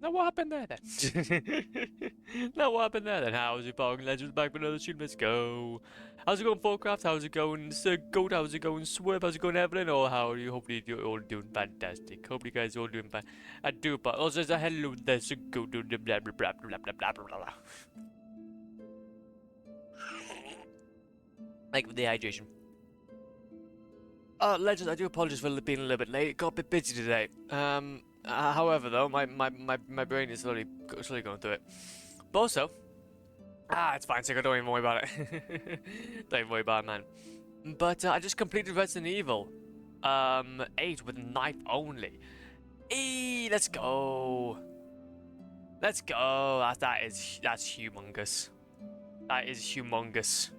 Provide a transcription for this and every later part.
Now what happened there then? Now what happened there then? How's it going? Legends back with another stream. Let's go. How's it going, Forecraft? How's it going, Sir Goat? How's it going, Swerve? How's it going, Evelyn? Oh, how are you? Hopefully you're all doing fantastic. Hope you guys are all doing fine. I do, but also there's a hello there, Sir Goat. Blah blah blah blah blah blah blah blah. Like with the hydration. Legends, I do apologize for being a little bit late. Got a bit busy today. However, though, my brain is slowly going through it. But also, it's fine, Sigurd, don't even worry about it. Don't even worry about it, man. But I just completed Resident Evil 8 with knife only. Let's go. Let's go. That's humongous. That is humongous.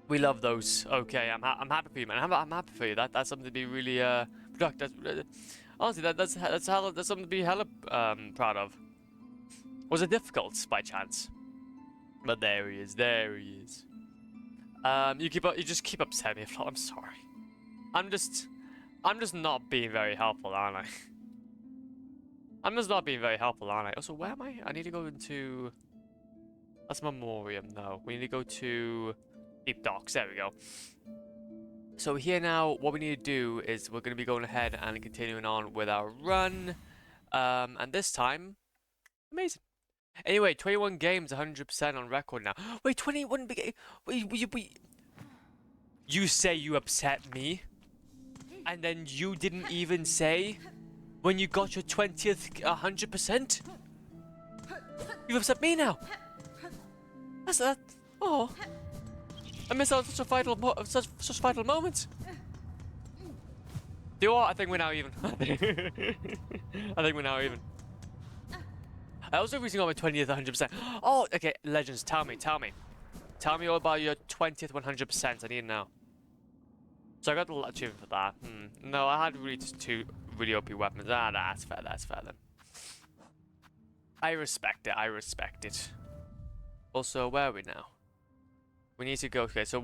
We love those. Okay, I'm happy for you, man. I'm happy for you. That's something to be really productive. Honestly, that's something to be hella proud of. Was it difficult by chance? But there he is. There he is. You just keep upsetting me. I'm sorry. I'm just not being very helpful, aren't I? I'm just not being very helpful, aren't I? Also, where am I? I need to go into. That's Memoriam. No, we need to go to Deep Docks. There we go. So here now, what we need to do is we're going to be going ahead and continuing on with our run. And this time, amazing. Anyway, 21 games, 100% on record now. Wait, 21 games? Wait. You say you upset me, and then you didn't even say when you got your 20th 100%? You upset me now. That's that. Oh. I missed out on such a vital such vital moments. Do you know what? I think we're now even. I think we're now even. I also recently got my 20th 100%. Oh, okay. Legends, tell me. Tell me all about your 20th 100%. I need to know. So I got the achievement for that. No, I had really just 2 really OP weapons. That's fair. That's fair then. I respect it. Also, where are we now? We need to go. Okay, so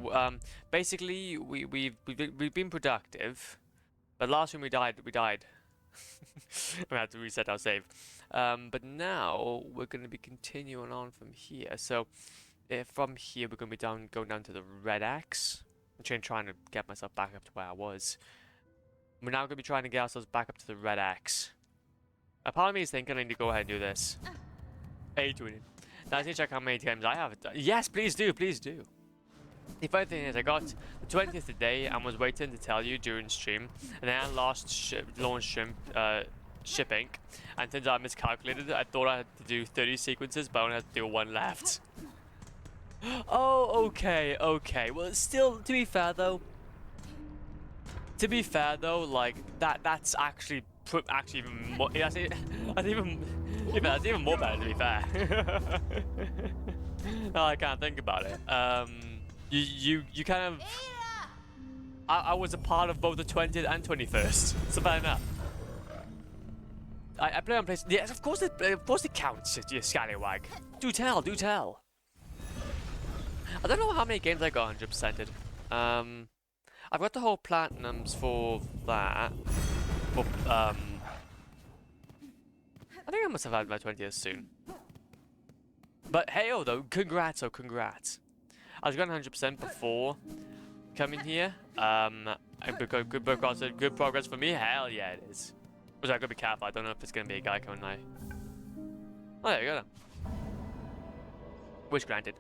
basically we've been productive, but last time we died. We had to reset our save. But now we're going to be continuing on from here. So from here we're going to be going down to the Red Axe. I'm trying to get myself back up to where I was. We're now going to be trying to get ourselves back up to the Red Axe. A part of me is thinking I need to go ahead and do this. 8-20. Now I need to check how many times I have it done. Yes, please do. The funny thing is, I got the 20th today and was waiting to tell you during stream, and then I lost shipping, and turns out I miscalculated it. I thought I had to do 30 sequences, but I only had to do 1 left. Oh, okay. Well, still, to be fair though, like that's actually even more. That's even more better, to be fair. No, I can't think about it. You kind of. I was a part of both the 20th and 21st, so fair enough. I play on PlayStation. Yes, of course it counts. You scallywag. Do tell. I don't know how many games I got 100%ed. I've got the whole platinums for that. For, I think I must have had my 20th soon. But hey, though, congrats. I was going 100% before coming here. Good progress for me. Hell yeah, it is. Was I gotta be careful? I don't know if it's gonna be a guy coming now. Oh, there you go. Then. Wish granted.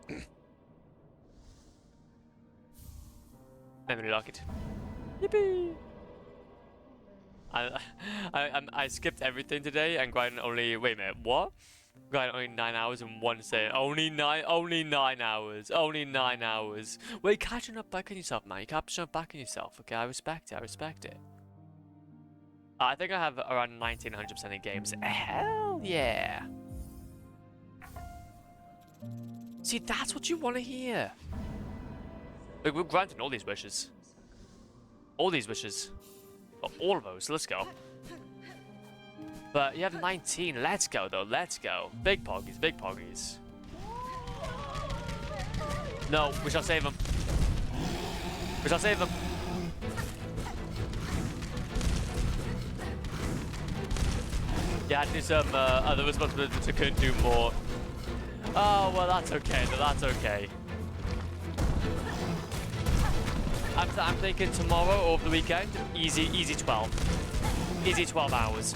Memory lock it. Yippee! I skipped everything today and grinding only. Wait a minute, what? Grinding only 9 hours in one day. Only 9 hours. Wait, catching up back on yourself, man. You catching up back on yourself. Okay, I respect it. I think I have around 100% in games. Hell yeah! See, that's what you want to hear. Like, we're granting all these wishes. All of those. Let's go. But you have 19. Let's go, though. Let's go. Big poggies. No, we shall save them. Yeah, I had to do some other responsibilities, I couldn't do more. Oh, well, that's okay, that's okay. I'm thinking tomorrow or over the weekend, easy 12. Easy 12 hours.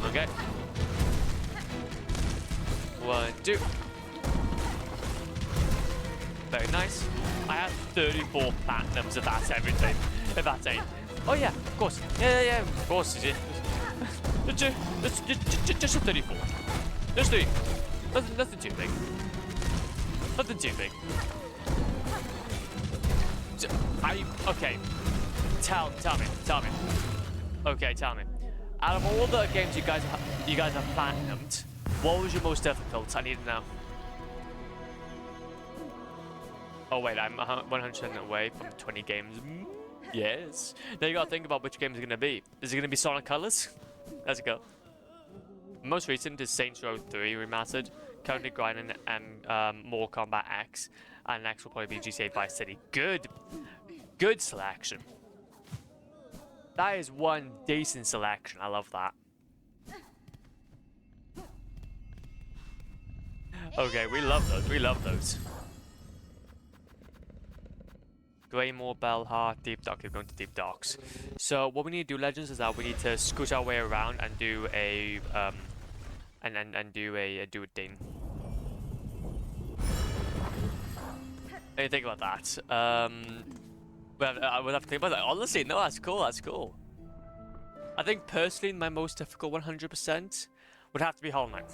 Okay. 1, 2. Very nice. I have 34 platinums if that's everything. If that's 8. Oh yeah, of course. Yeah, of course. Just a 34. Just 3. Nothing too big. Nothing too big. Okay. Tell me. Okay, tell me. Out of all the games you guys have platinumed, what was your most difficult? I need to know. Oh wait, I'm 100% away from 20 games. Yes. Now you gotta think about which game is gonna be. Is it gonna be Sonic Colors? Let's go. Most recent is Saints Row 3 remastered. Currently grinding and Mortal Kombat X, and next will probably be GTA Vice City. Good selection. That is one decent selection. I love that. Okay, we love those. We love those. Greymore, Bellheart, Deep Dock. We're going to Deep Docks. So what we need to do, Legends, is that we need to scooch our way around and do a do a thing. What do you think about that? I would have to think about that. Honestly, no, that's cool. That's cool. I think personally, my most difficult 100% would have to be Hollow Knight.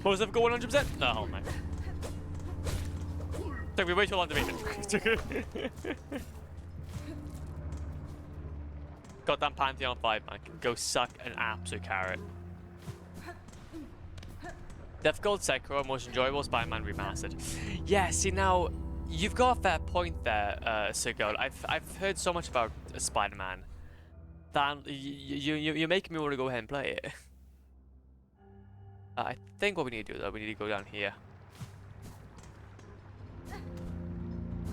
Most difficult 100%? No, Hollow Knight. Took me way too long to beat it. Goddamn Pantheon 5, man. Go suck an absolute carrot. Difficult Sekiro, most enjoyable Spider-Man Remastered. Yeah, see now, you've got a fair point there, Sigurd. I've heard so much about Spider-Man that you're making me want to go ahead and play it. I think what we need to do though, we need to go down here.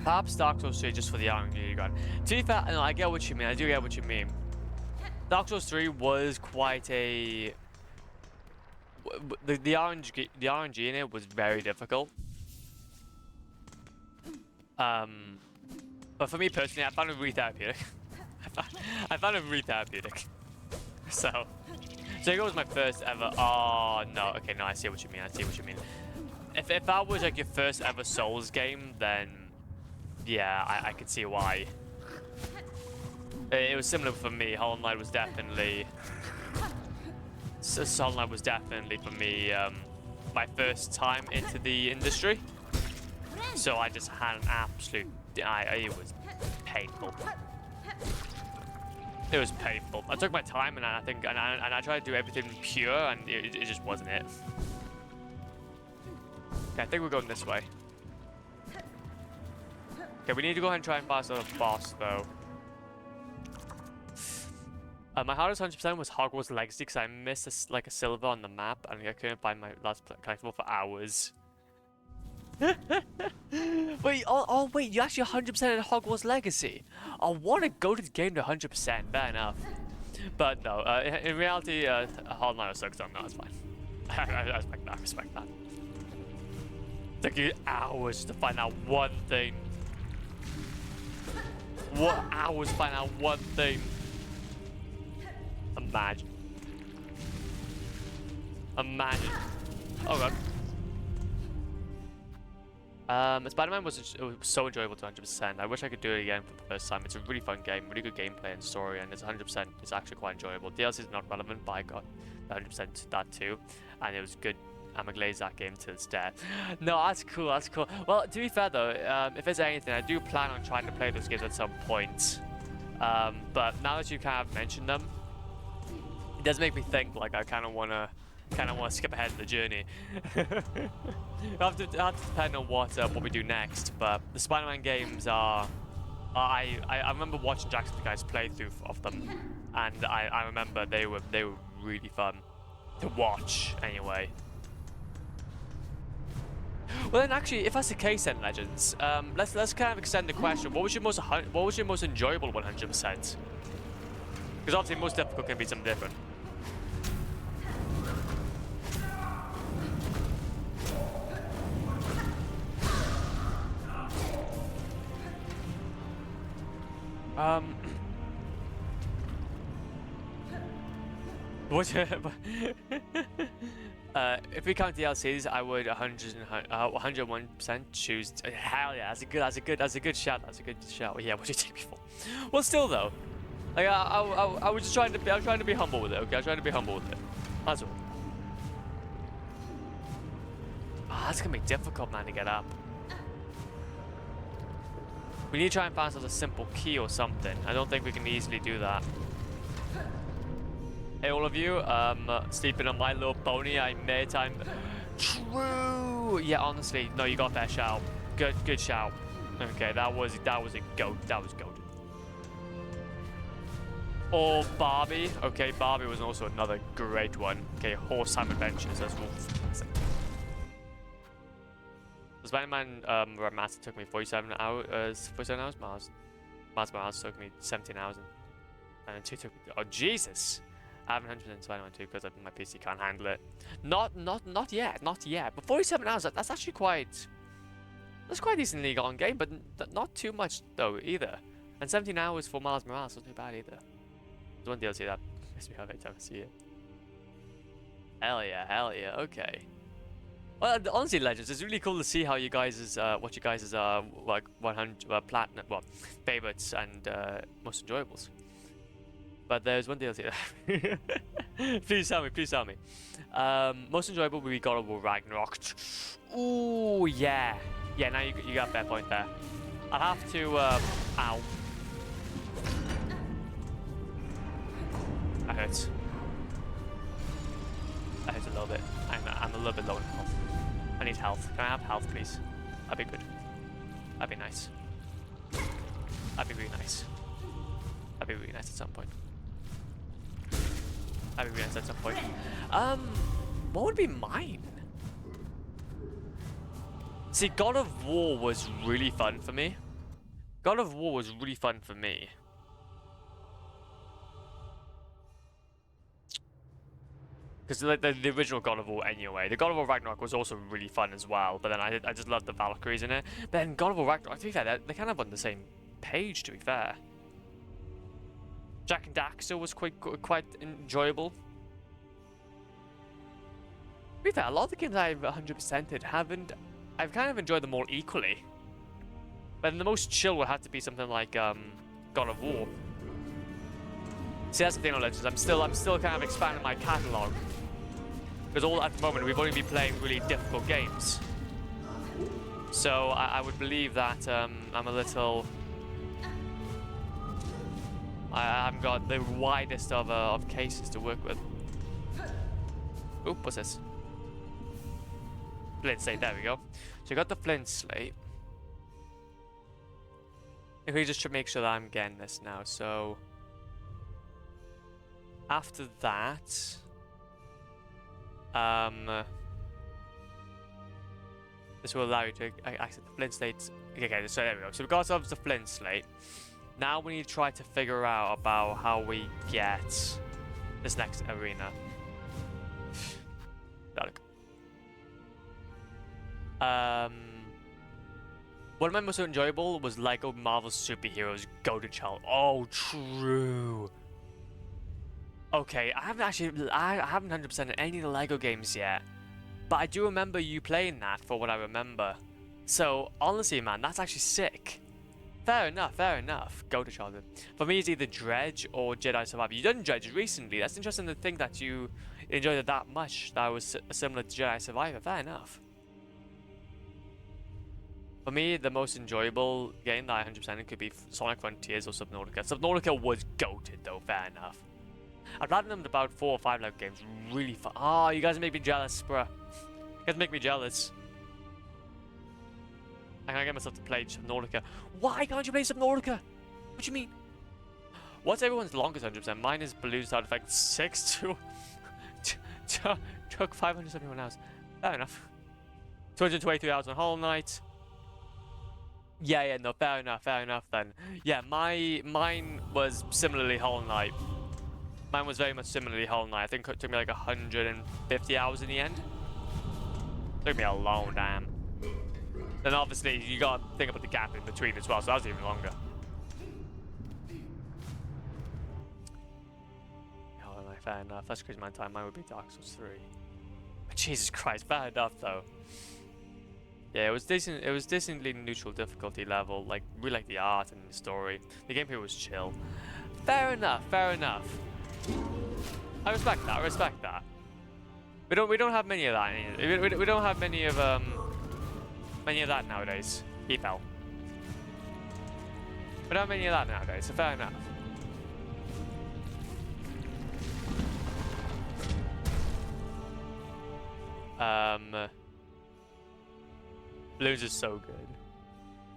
Perhaps Dark Souls 3 just for the RNG gun. To be fair, no, I get what you mean. I do get what you mean. Dark Souls 3 was quite a... The RNG in it was very difficult. But for me personally, I found it really therapeutic. I found it really therapeutic. So it was my first ever... Oh, no. Okay, no, I see what you mean. I see what you mean. If that was like your first ever Souls game, then... Yeah, I could see why. It was similar for me. Hollow Knight was definitely... Hollow Knight was definitely, for me, my first time into the industry. So I just had an absolute... it was painful. It was painful. I took my time and I think... And I tried to do everything pure and it just wasn't it. Okay, I think we're going this way. Okay, we need to go ahead and try and pass the boss, though. My hardest 100% was Hogwarts Legacy because I missed a silver on the map and I couldn't find my last collectible for hours. Wait, wait, you actually 100% in Hogwarts Legacy? I want to go to the game to 100%, fair enough. But no, in reality, Hollow Knight or Silksong, no, it's fine. I respect that. It took you hours to find out one thing. What hours to find out one thing? Imagine. Oh god. Spider-Man was so enjoyable to 100%. I wish I could do it again for the first time. It's a really fun game, really good gameplay and story, and it's 100%. It's actually quite enjoyable. DLC is not relevant, but I got 100% that too, and it was good. I'm gonna glaze that game to its death. No, that's cool. That's cool. Well, to be fair though, if there's anything, I do plan on trying to play those games at some point. But now that you kind of mentioned them, it does make me think. Like I kind of wanna skip ahead in the journey. I'll have to depend on what we do next. But the Spider-Man games are. I remember watching Jacksepticeye's playthrough of them, and I remember they were really fun to watch. Anyway. Well, then actually, if that's the case, then Legends, let's kind of extend the question. What was your most enjoyable 100%? Because obviously, most difficult can be something different. What? If we count DLCs, I would 101% choose. Hell yeah, that's a good shout. That's a good shout. Yeah, what did you take me for? Well, still though, like I was just trying to be humble with it. Okay, I was trying to be humble with it. That's all. Ah, that's gonna be difficult, man, to get up. We need to try and find a simple key or something. I don't think we can easily do that. Hey, all of you, sleeping on my little pony, mate. I'm true. Yeah, honestly, no, you got that shout. Good shout. Okay, that was a goat. That was goated. Or Barbie. Okay, Barbie was also another great one. Okay, Horse Time Adventures. That's classic. The Spider-Man remaster took me 47 hours. 47 hours. Miles Morales took me 17 hours, and 2 took me. Oh Jesus! I haven't 100% Spider-Man 2 because my PC can't handle it. Not yet. But 47 hours. That's actually quite. That's quite a decently long game, but not too much though either. And 17 hours for Miles Morales wasn't too bad either. There's one DLC that makes me have every time I see it. Hell yeah. Okay. Well, honestly, Legends, it's really cool to see how you guys' what you guys' like 100 platinum, well, favorites and most enjoyables. But there's one DLC. Please tell me. Most enjoyable would be God of War Ragnarok. Ooh, yeah. Yeah, now you got a fair point there. I'll have to, ow. That hurts. That hurts a little bit. I'm a little bit low in health. I need health. Can I have health, please? That'd be good. That'd be nice. That'd be really nice. That'd be really nice at some point. That'd be really nice at some point. What would be mine? See, God of War was really fun for me. Because like the original God of War anyway. The God of War Ragnarok was also really fun as well. But then I just loved the Valkyries in it. But then God of War Ragnarok, to be fair, they're kind of on the same page, to be fair. Jak and Daxter was quite enjoyable. To be fair, a lot of the games I've 100%ed I've kind of enjoyed them all equally. But the most chill would have to be something like God of War. See, that's the thing on Legends. I'm still kind of expanding my catalogue. Because at the moment we've only been playing really difficult games. So I would believe that I'm a little. I haven't got the widest of cases to work with. Oop, what's this? Flint slate, there we go. So you got the flint slate. If we just make sure that I'm getting this now, so after that, this will allow you to access the flint slate. Okay, so there we go. So we got ourselves the flint slate. Now we need to try to figure out about how we get this next arena. One of my most enjoyable was Lego Marvel Superheroes Go to Child. Oh, true. Okay, I haven't 100% any of the Lego games yet, but I do remember you playing that for what I remember. So honestly, man, that's actually sick. Fair enough. Go to Child. For me, it's either Dredge or Jedi Survivor. You done Dredge recently. That's interesting to think that you enjoyed it that much. That was similar to Jedi Survivor. Fair enough. For me, the most enjoyable game that I 100% could be Sonic Frontiers or Subnautica. Subnautica was goated though, fair enough. I've platinumed about 4 or 5 Lego games, really fun. Oh, you guys make me jealous, bruh. You guys make me jealous. I can't get myself to play Subnautica. Why can't you play Subnautica? What do you mean? What's everyone's longest 100%? Mine is Balloon Side Effect 6 to took 571 hours. Fair enough. 223 hours on Hollow Knight. Yeah, no, fair enough then. Yeah, mine was similarly Hollow Knight. Mine was very much similarly Hollow Knight. I think it took me like 150 hours in the end. Took me a long time. Then obviously you gotta think about the gap in between as well, so that was even longer. Hollow Knight, fair enough. That's crazy amount of time. Mine would be Dark Souls 3. But Jesus Christ, fair enough though. Yeah, it was decent. It was decently neutral difficulty level. Like, we like the art and the story. The gameplay was chill. Fair enough. Fair enough. I respect that. I respect that. We don't have many of that. We don't have many of that nowadays. He fell. We don't have many of that nowadays. So fair enough. Balloons is so good.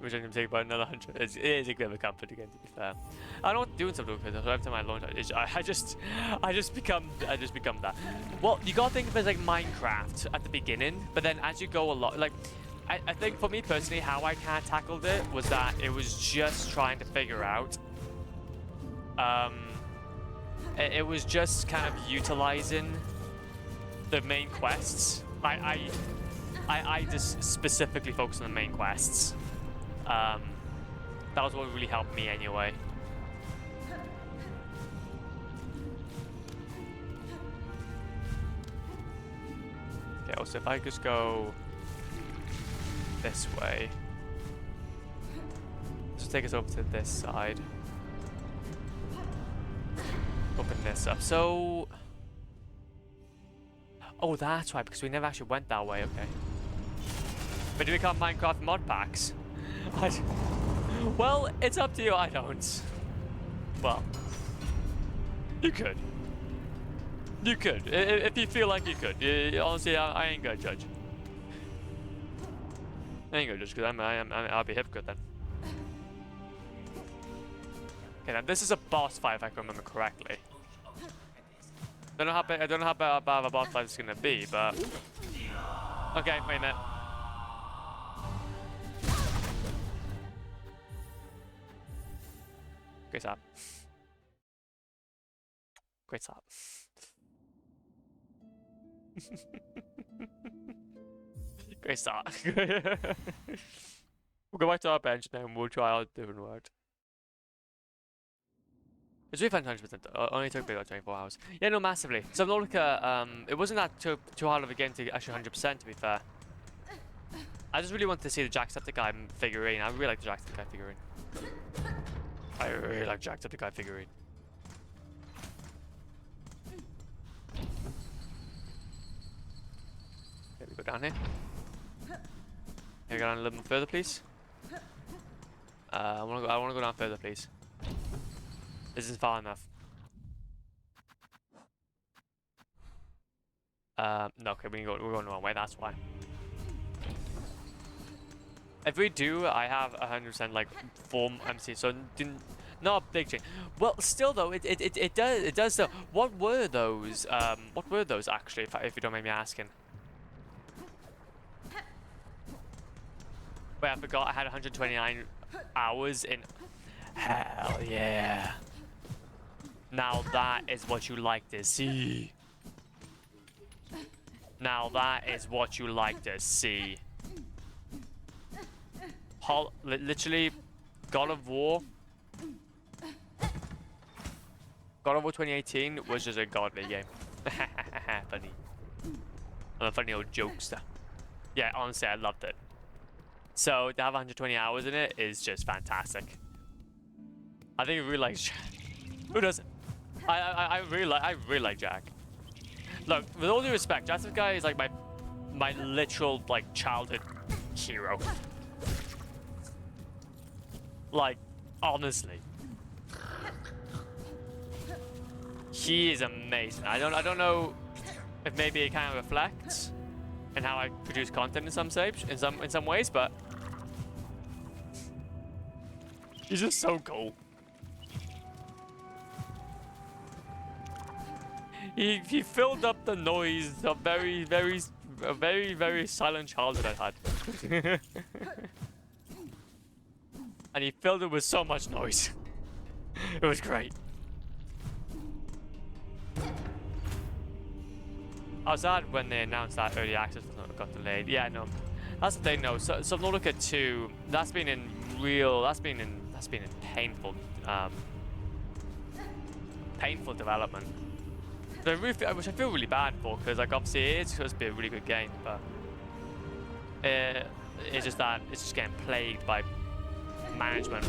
Which I can take about another 100. It is a bit of a comfort again, to be fair. I don't do something with it, so every time I launch it, I just become that. Well, you gotta think of it as like Minecraft at the beginning, but then as you go along, like, I think for me personally, how I kind of tackled it was that it was just trying to figure out. It was just kind of utilizing the main quests. I just specifically focused on the main quests. That was what really helped me anyway. Okay, also if I just go this way, just take us over to this side. Open this up. So, oh, that's right, because we never actually went that way. Okay. But do we count Minecraft mod packs? Well, it's up to you. I don't. Well, you could. You could. If you feel like you could. Honestly, I ain't gonna judge. I ain't gonna judge because I'll be a hypocrite then. Okay, now this is a boss fight if I can remember correctly. I don't know how bad of a boss fight it's gonna be, but okay, wait a minute. Great start. Great start. Great start. We'll go back to our bench now and we'll try out a different route. It's really fun 100%. Only took me like 24 hours. Yeah, no, massively. So Subnautica, it wasn't that too hard of a game to actually 100%, to be fair. I just really wanted to see the Jacksepticeye figurine. I really like the Jacksepticeye figurine. I really like Jacksepticeye figurine. Okay, we go down here. Can we go down a little bit further, please? I wanna go down further, please. This isn't far enough. No, okay, we're going the wrong way, that's why. If we do, I have 100% like form MC, so not a big change. Well, still though, it does though. What were those actually, if you don't mind me asking? Wait, I forgot I had 129 hours in. Hell yeah. Now that is what you like to see. Now that is what you like to see. Literally, God of War 2018 was just a godly game. Funny. I'm a funny old jokester. Yeah, honestly, I loved it. So to have 120 hours in it is just fantastic. I think I really like Jack. Who doesn't? I really like Jack. Look, with all due respect, Jacksepticeye is like my literal like childhood hero. Like, honestly, he is amazing. I don't know if maybe it kind of reflects in how I produce content in some ways, but he's just so cool. He filled up the noise of very a very, very silent childhood I had. And he filled it with so much noise. It was great. I was sad when they announced that early access got delayed. Yeah, no, that's the thing. No, so Subnautica 2, that's been in painful, painful development. Which I feel really bad for, because like obviously it is supposed to be a really good game, but it's just that it's just getting plagued by management.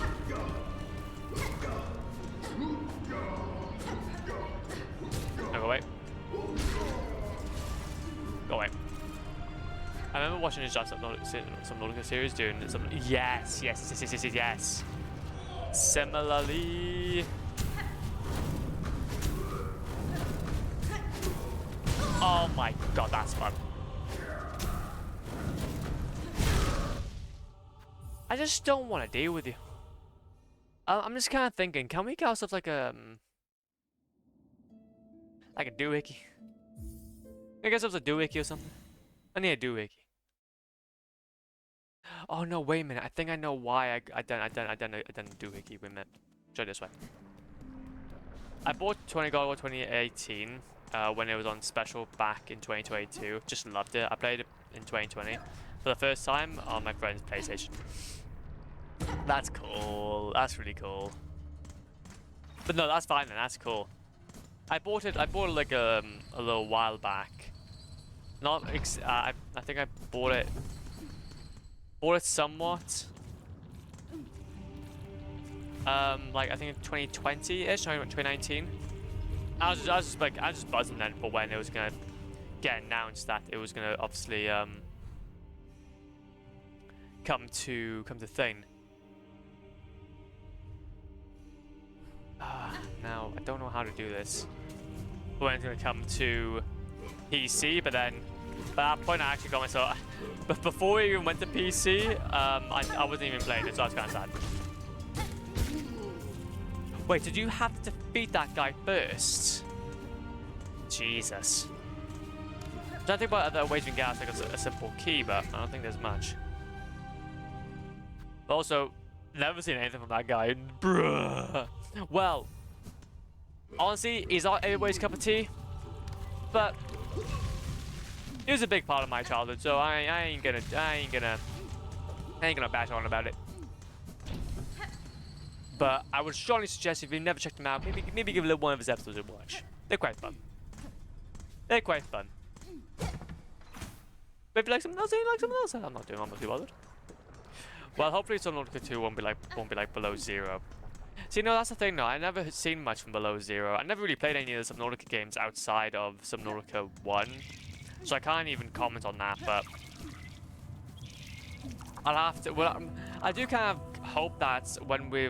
No, go away. Go away. I remember watching this Subnautica series doing some. Yes. Similarly. Oh my god, that's fun. I just don't want to deal with you. I'm just kind of thinking, can we get ourselves like a doohickey? Can we get ourselves a doohickey or something? I need a doohickey. Oh no, wait a minute. I think I know why I done a doohickey. Wait a minute. Try this way. I bought 20 God War 2018 when it was on special back in 2022. Just loved it. I played it in 2020 for the first time on my friend's PlayStation. That's cool. That's really cool. But no, that's fine then. That's cool. I bought it like a little while back. Not I think I bought it somewhat. Like I think 2020-ish, 2019. I was just buzzing then for when it was gonna get announced that it was gonna obviously come to thing. Now I don't know how to do this. When it's gonna come to PC, but then by that point I actually got myself. But before we even went to PC, I wasn't even playing it, so I was kind of sad. Wait, did you have to defeat that guy first? Jesus. I'm trying to think about other ways you can get like a simple key, but I don't think there's much. But also, never seen anything from that guy. Bruh. Well, honestly, he's not everybody's cup of tea, but he was a big part of my childhood, so I ain't gonna bash on about it. But I would strongly suggest if you've never checked him out, maybe give one of his episodes a watch. They're quite fun. They're quite fun. But if you like something else, I'm not too bothered. Well, hopefully Subnautica 2 won't be like Below Zero. See, no, that's the thing. No, I never seen much from Below Zero. I never really played any of the Subnautica games outside of Subnautica 1, so I can't even comment on that. But I'll have to. Well, I do kind of hope that when we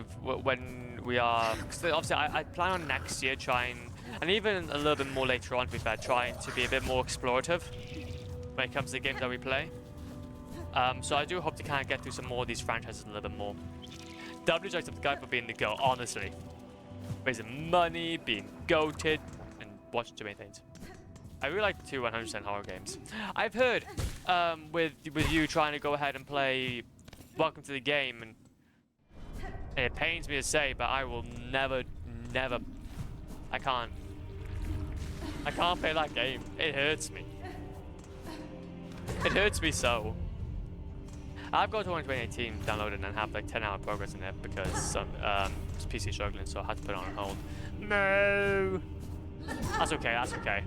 are, because obviously I plan on next year trying, and even a little bit more later on, to be fair, trying to be a bit more explorative when it comes to the games that we play. So I do hope to kind of get through some more of these franchises a little bit more. W jokes up the guy for being the goat, honestly. Raising money, being goated, and watching too many things. I really like 2 100% horror games. I've heard, with you trying to go ahead and play Welcome to the Game, and it pains me to say, but I will never, I can't play that game. It hurts me. It hurts me so. I've got 2018 downloaded and have like 10-hour progress in it because some PC struggling, so I had to put it on hold. No, that's okay. That's okay.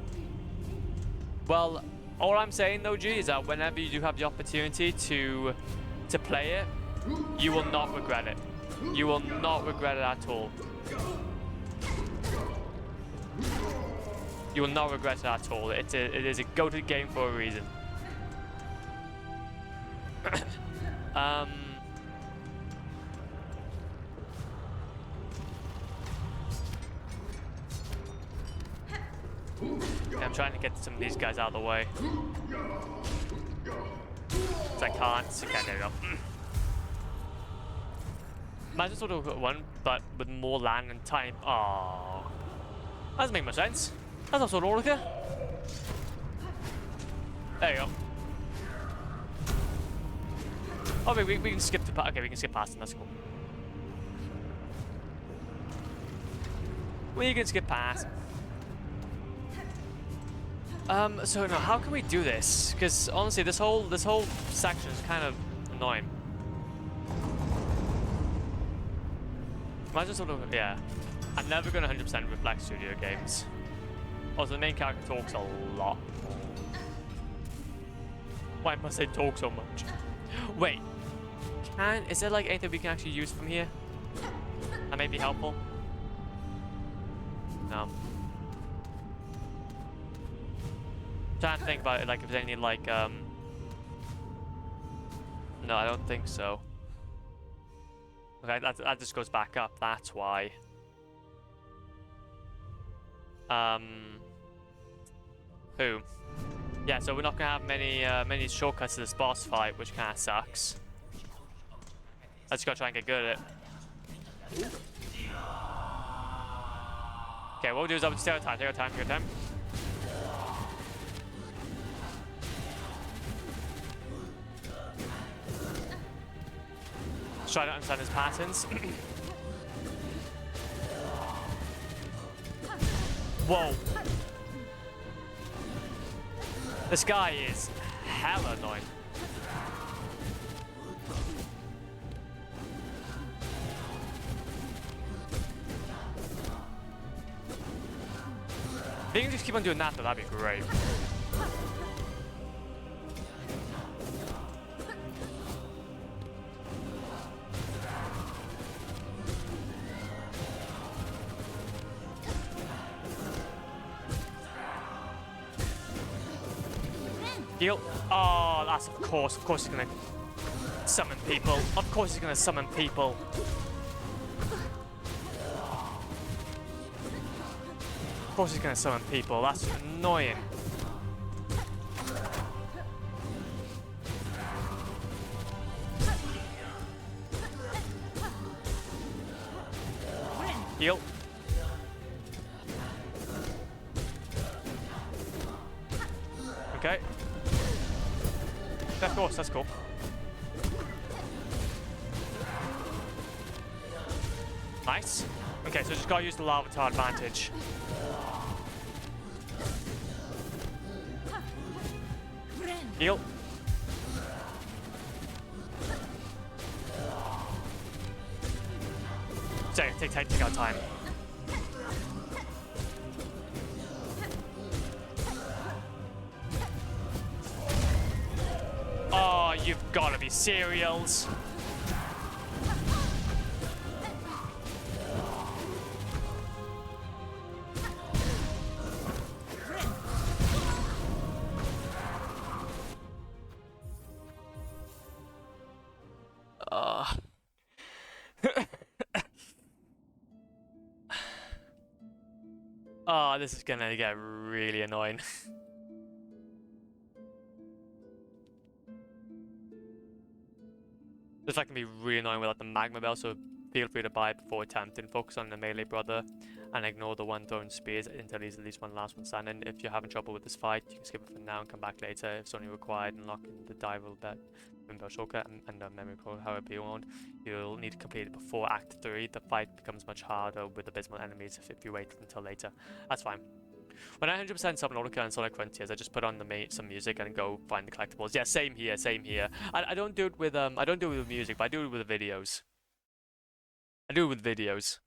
Well, all I'm saying though, G, is that whenever you do have the opportunity to play it, you will not regret it. You will not regret it at all. You will not regret it at all. It is a go-to game for a reason. I'm trying to get some of these guys out of the way. So I can't. Okay, there we go. Imagine sort of one, but with more land and time. Oh, that doesn't make much sense. That's not Subnautica. There you go. Oh, we can skip the okay, we can skip past them, that's cool. We can skip past. So now how can we do this? Because honestly, this whole section is kind of annoying. Imagine sort of, yeah. I'm never gonna 100% reflect studio games. Also, the main character talks a lot. Why must they talk so much? Wait, is there like anything we can actually use from here? That may be helpful. No. Trying to think about it, like if there's any like no, I don't think so. Okay, that just goes back up. That's why. Who? Yeah, so we're not gonna have many shortcuts to this boss fight, which kind of sucks. I just gotta try and get good at it. Okay, what we'll do is take our time, take our time, take our time. Let's try to understand his patterns. Whoa. This guy is hella annoying. If you can just keep on doing that, though, that'd be great. Heal. Oh, that's of course he's gonna summon people. Of course he's gonna summon people. Of course he's gonna summon people. That's annoying. Heal. Okay. Of course, that's cool. Nice. Okay, so just gotta use the lava to our advantage. Heal. Take our time. Oh, you've gotta be serials. Oh, this is gonna get really annoying. This fight can be really annoying without the magma bell, so feel free to buy it before attempting. Focus on the melee brother and ignore the one throwing spears until he's at least one last one standing. If you're having trouble with this fight, you can skip it for now and come back later if it's only required. Unlocking the dival bell shortcut and the memory code, however you want. You'll need to complete it before Act 3. The fight becomes much harder with abysmal enemies if you wait until later. That's fine. When I 100% summon Orca and Sonic Frontiers, I just put on some music and go find the collectibles. Yeah, same here, same here. I don't do it with music, but I do it with videos. I do it with videos.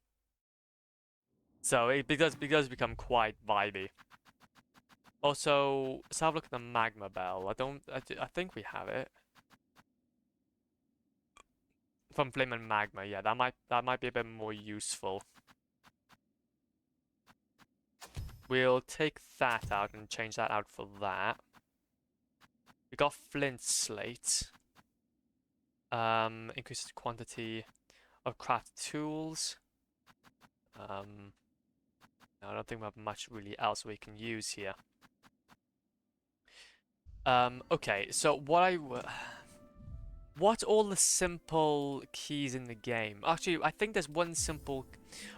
So it does become quite vibey. Also, let's have a look at the magma bell. I think we have it. From Flame and Magma, yeah, that might be a bit more useful. We'll take that out and change that out for that. We got Flint Slate. Increases the quantity of craft tools. No, I don't think we have much really else we can use here. Okay, so what all the simple keys in the game? Actually, I think there's one simple...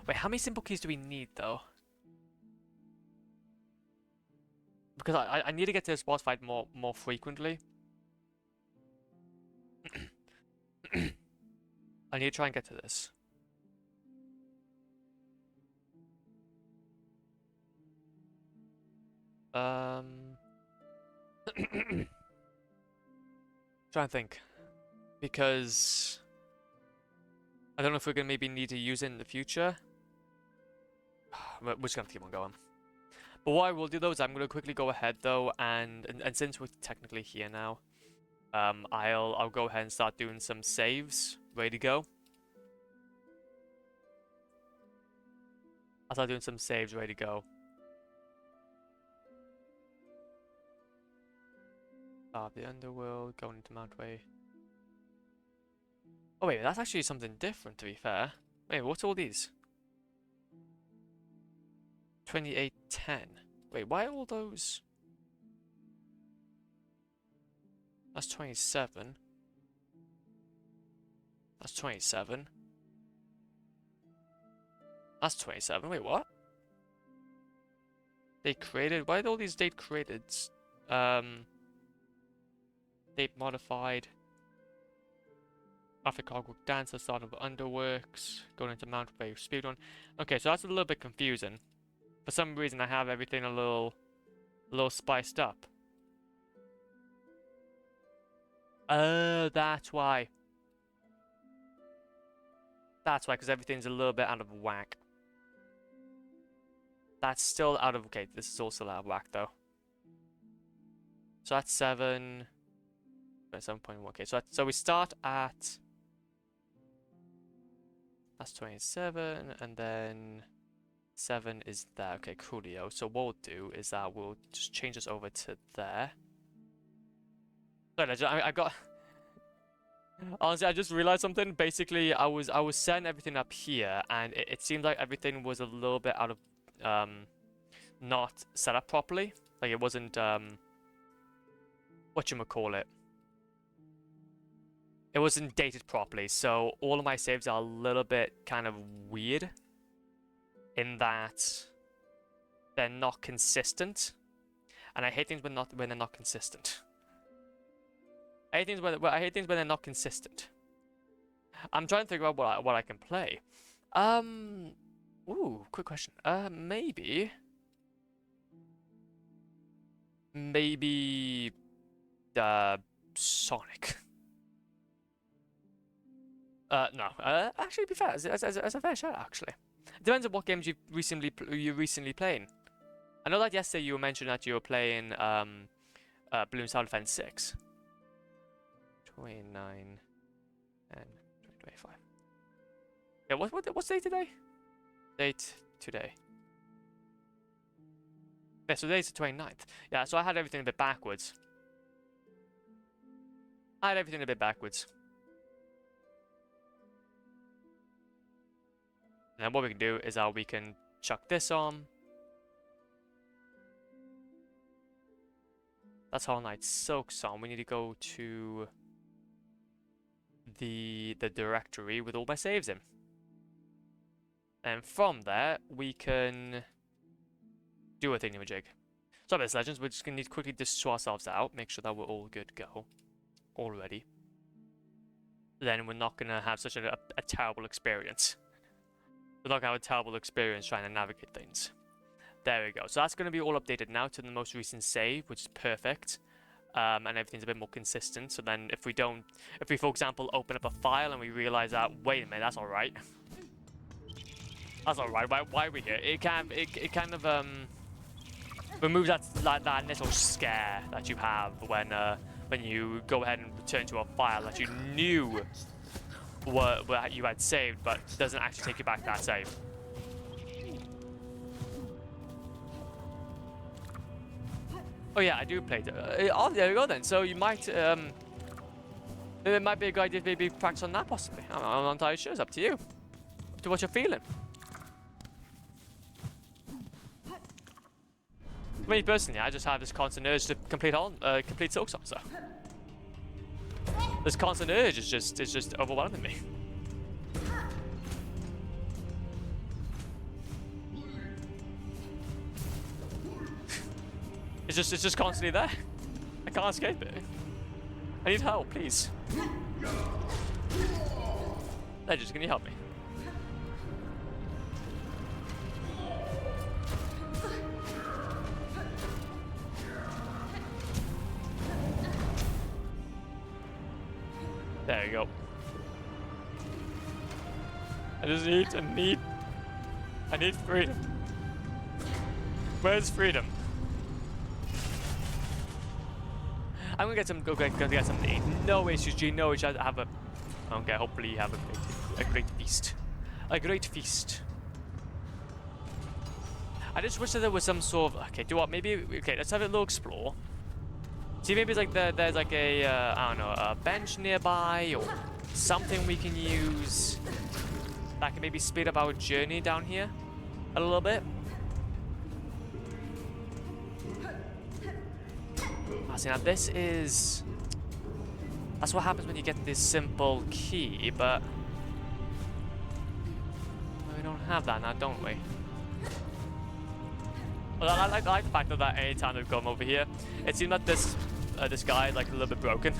Wait, how many simple keys do we need, though? because I need to get to this boss fight more frequently. I need to try and get to this. Trying to think, because I don't know if we're gonna maybe need to use it in the future. We're just gonna have to keep on going. But what I will do though is I'm gonna quickly go ahead though, and since we're technically here now, I'll go ahead and start doing some saves. Ready to go? I'll start doing some saves. Ready to go. The underworld, going into Mount Way. Oh wait, that's actually something different to be fair. Wait, what's all these? 2810. Wait, why all those? That's 27. That's 27. That's 27. Wait, what? They created. Why are all these date created? Date modified. After Clockwork Dancer, start of Underworks, going into Mount Wave Speedrun. Okay, so that's a little bit confusing. For some reason, I have everything a little spiced up. Oh, that's why. That's why, because everything's a little bit out of whack. That's still out of... Okay, this is also out of whack, though. So that's 7... 7.1. Okay, so we start at... That's 27, and then 7 is there. Okay, coolio. So what we'll do is that we'll just change this over to there. Sorry, I got... Honestly, I just realized something. Basically, I was setting everything up here, and it seemed like everything was a little bit out of... not set up properly. Like, it wasn't... whatchamacallit. It wasn't dated properly, so all of my saves are a little bit kind of weird in that they're not consistent, and I hate things when they're not consistent. I hate things when they're not consistent. I'm trying to figure out what I can play. Ooh, quick question. Maybe Sonic. No. Actually, to be fair, as a fair shout, actually. Depends on what games you recently playing. I know that yesterday you were mentioning that you were playing Bloons Tower Defense 6. 29 and 2025. Yeah, what's date today? Date today. Yeah, so today's the 29th. Yeah, so I had everything a bit backwards. And then what we can do is we can chuck this on. That's Hollow Knight Silksong. We need to go to the directory with all my saves in. And from there, we can do a thingamajig. So, Best Legends, we're just going to need to quickly just sort ourselves out, make sure that we're all good to go already. Then we're not going to have such a terrible experience. We're not going to have a terrible experience trying to navigate things. There we go. So that's going to be all updated now to the most recent save, which is perfect. And everything's a bit more consistent. So then if we, for example, open up a file and we realize that, wait a minute, that's alright. That's alright. Why are we here? It kind of removes that initial scare that you have when you go ahead and return to a file that you knew what you had saved, but doesn't actually take you back to that save. Oh yeah, I do play. Oh, there we go then. So you might, it might be a good idea to maybe practice on that possibly. I'm not entirely sure. It's up to you. Up to what you're feeling. For me personally, I just have this constant urge to complete Silksong. So this constant urge is just overwhelming me. it's just constantly there. I can't escape it. I need help, please. Legends, can you help me? There you go. I need freedom. Where's freedom? I'm gonna get some. Gonna get something to eat. No issues, G. No issues. I have a. Okay, hopefully you have a great feast. A great feast. I just wish that there was some sort of. Okay, do what? Maybe. Okay, let's have a little explore. See, maybe it's like there's like a I don't know, a bench nearby or something we can use that can maybe speed up our journey down here a little bit. See, now this is... That's what happens when you get this simple key, but... We don't have that now, don't we? Well, I like the fact that any time we've gone over here, it seems like this guy is like a little bit broken.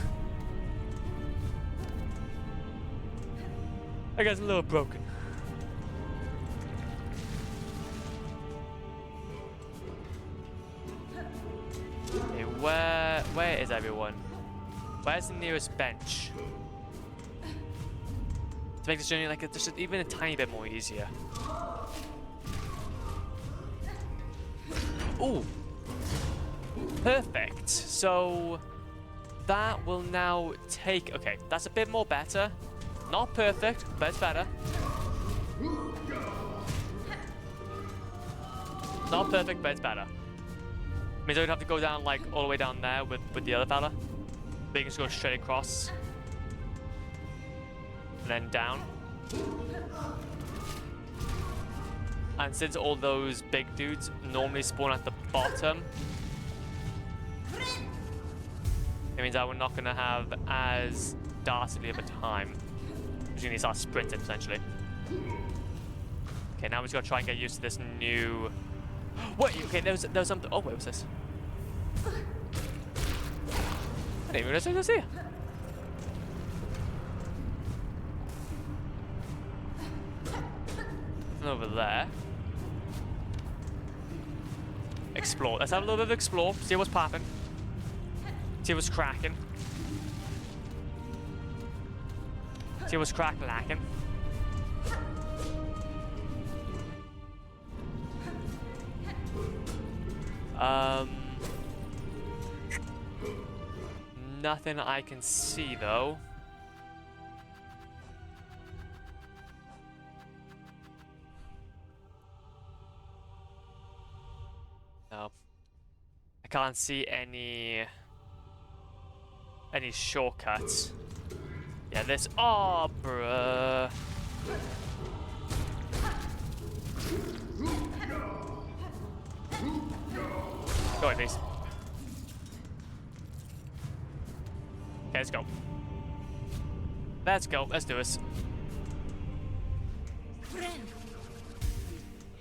I guess a little broken. Okay, where is everyone? Where's the nearest bench? To make this journey like just even a tiny bit more easier. Ooh! Perfect. So that will now take. Okay, that's a bit more better. Not perfect, but it's better. Not perfect, but it's better. Means I don't have to go down like all the way down there with the other fella. But you can just go straight across. And then down. And since all those big dudes normally spawn at the bottom, it means that we're not going to have as dastardly of a time. We're going to start sprinting, essentially. Okay, now we just got to try and get used to this new... Wait, okay, there was something... Oh, wait, what's this? I didn't even realize it was here. Nothing over there. Explore. Let's have a little bit of explore. See what's popping. See what's cracking. See what's crack-lacking. Nothing I can see though. No. I can't see any shortcuts. Yeah, this. Oh, bruh. Go ahead, please. Okay, let's go. Let's go. Let's do this.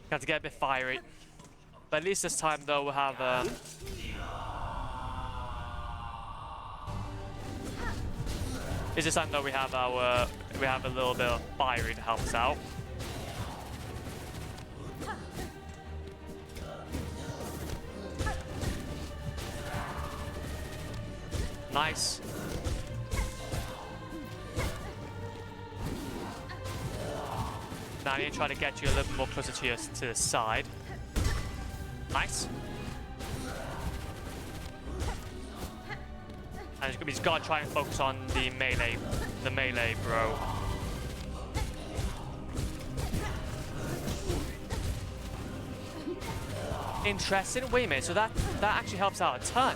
Got to get a bit fiery. But at least this time, though, we'll have. At least this time, though, we have a little bit of fiery to help us out. Nice. Now I need to try to get you a little more closer to the side. Nice. And he's got to try and focus on the melee, bro. Interesting. Wait a minute. So that actually helps out a ton.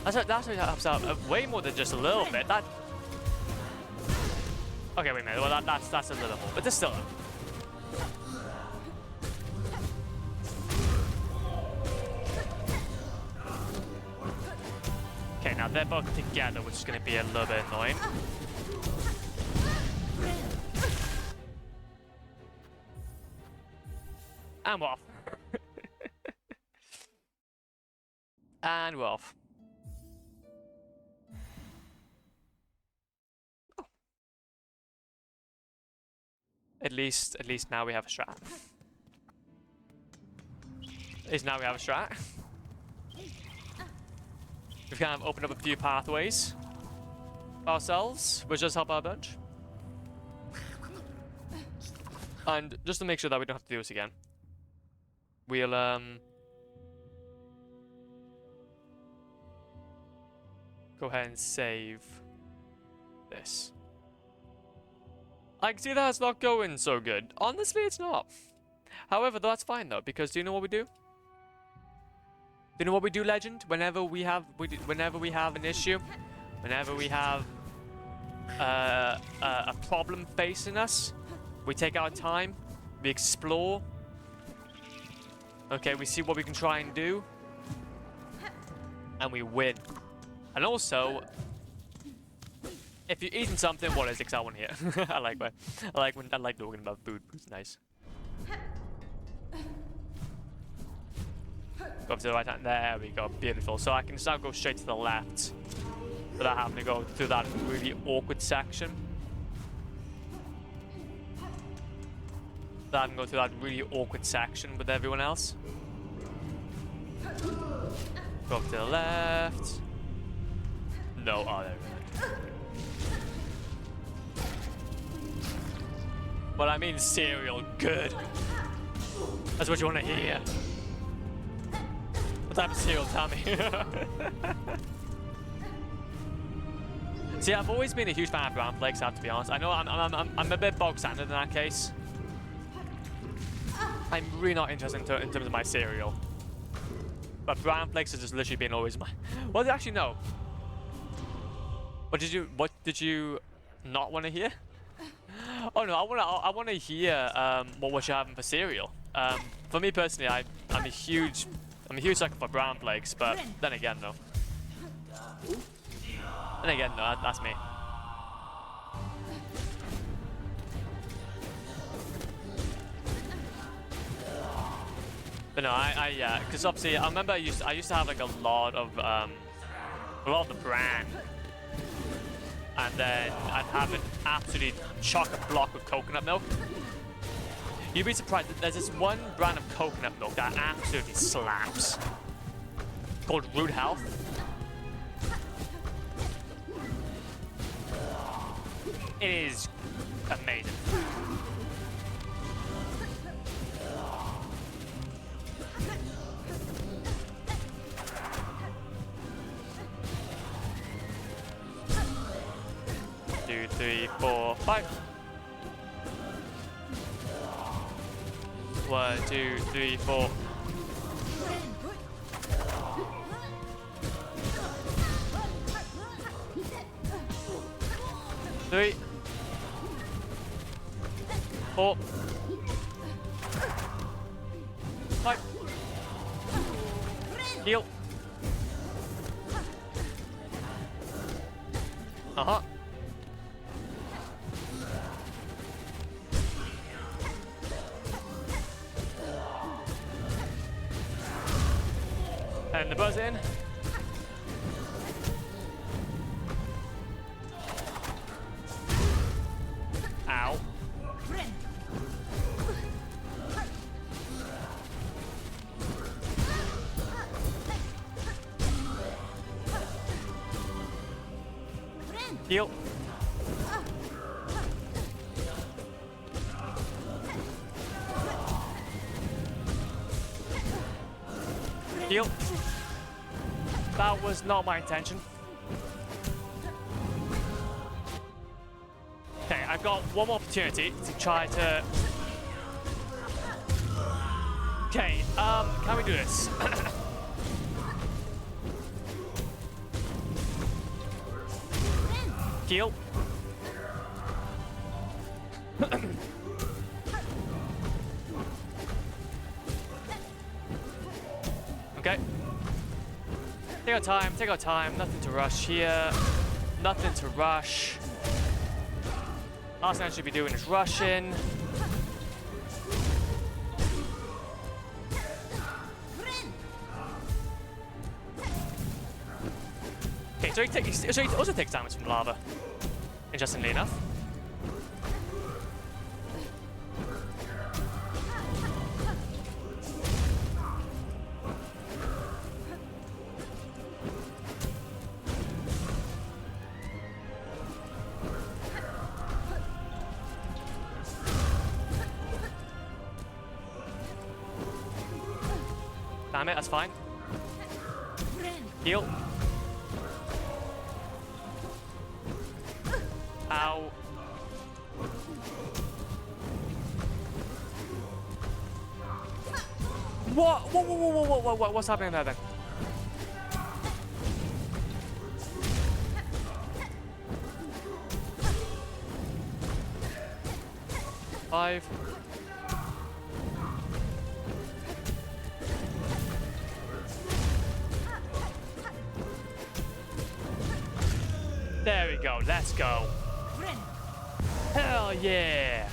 That actually helps out way more than just a little bit. That. Okay, wait a minute. Well, that's a little more, but there's still. Okay, now they're both together, which is going to be a little bit annoying. And we're off. And we're off. Oh. At least now we have a strat. At least now we have a strat. We've kind of opened up a few pathways ourselves, which does help our bunch. And just to make sure that we don't have to do this again, we'll go ahead and save this. I can see that it's not going so good. Honestly, it's not. However, that's fine though, because do you know what we do? Do you know what we do, Legend? Whenever we have an issue, whenever we have a problem facing us, we take our time, we explore. Okay, we see what we can try and do, and we win. And also, if you're eating something, what is it? 'Cause I want to hear. I like talking about food. Food's nice. Go up to the right hand. There we go. Beautiful. So I can just now go straight to the left without having to go through that really awkward section. Without having to go through that really awkward section with everyone else. Go up to the left. No, oh, there we go. But I mean cereal, good. That's what you want to hear. What type of cereal, Tommy? See, I've always been a huge fan of brown flakes, I have to be honest. I know I'm a bit bog standard in that case. I'm really not interested in terms of my cereal. But brown flakes has just literally been always my... Well, actually, no. What did you not want to hear? Oh no, I want to hear what you're having for cereal. For me personally, I'm a huge sucker for brown flakes, but then again though. That's me. But no, yeah, because obviously I remember I used to have like a lot of the brand, and then I'd have an absolutely chock-a block of coconut milk. You'd be surprised that there's this one brand of coconut milk that absolutely slaps, called Root Health. It is amazing. Two, three, four, five. 1, 2, 3, 4. Three. 4. 5. Heal. Uh-huh. And the buzz in. Ow. Heal. Heal. That was not my intention. Okay, I've got one more opportunity to try to... Okay, can we do this? Heal. Okay. Take our time, nothing to rush here. Nothing to rush. Last thing I should be doing is rushing. So he also takes damage from lava. Interestingly enough. Damn it, that's fine. Heal. Ow. What? Whoa, what's happening there then? Five. There we go, let's go. Hell yeah.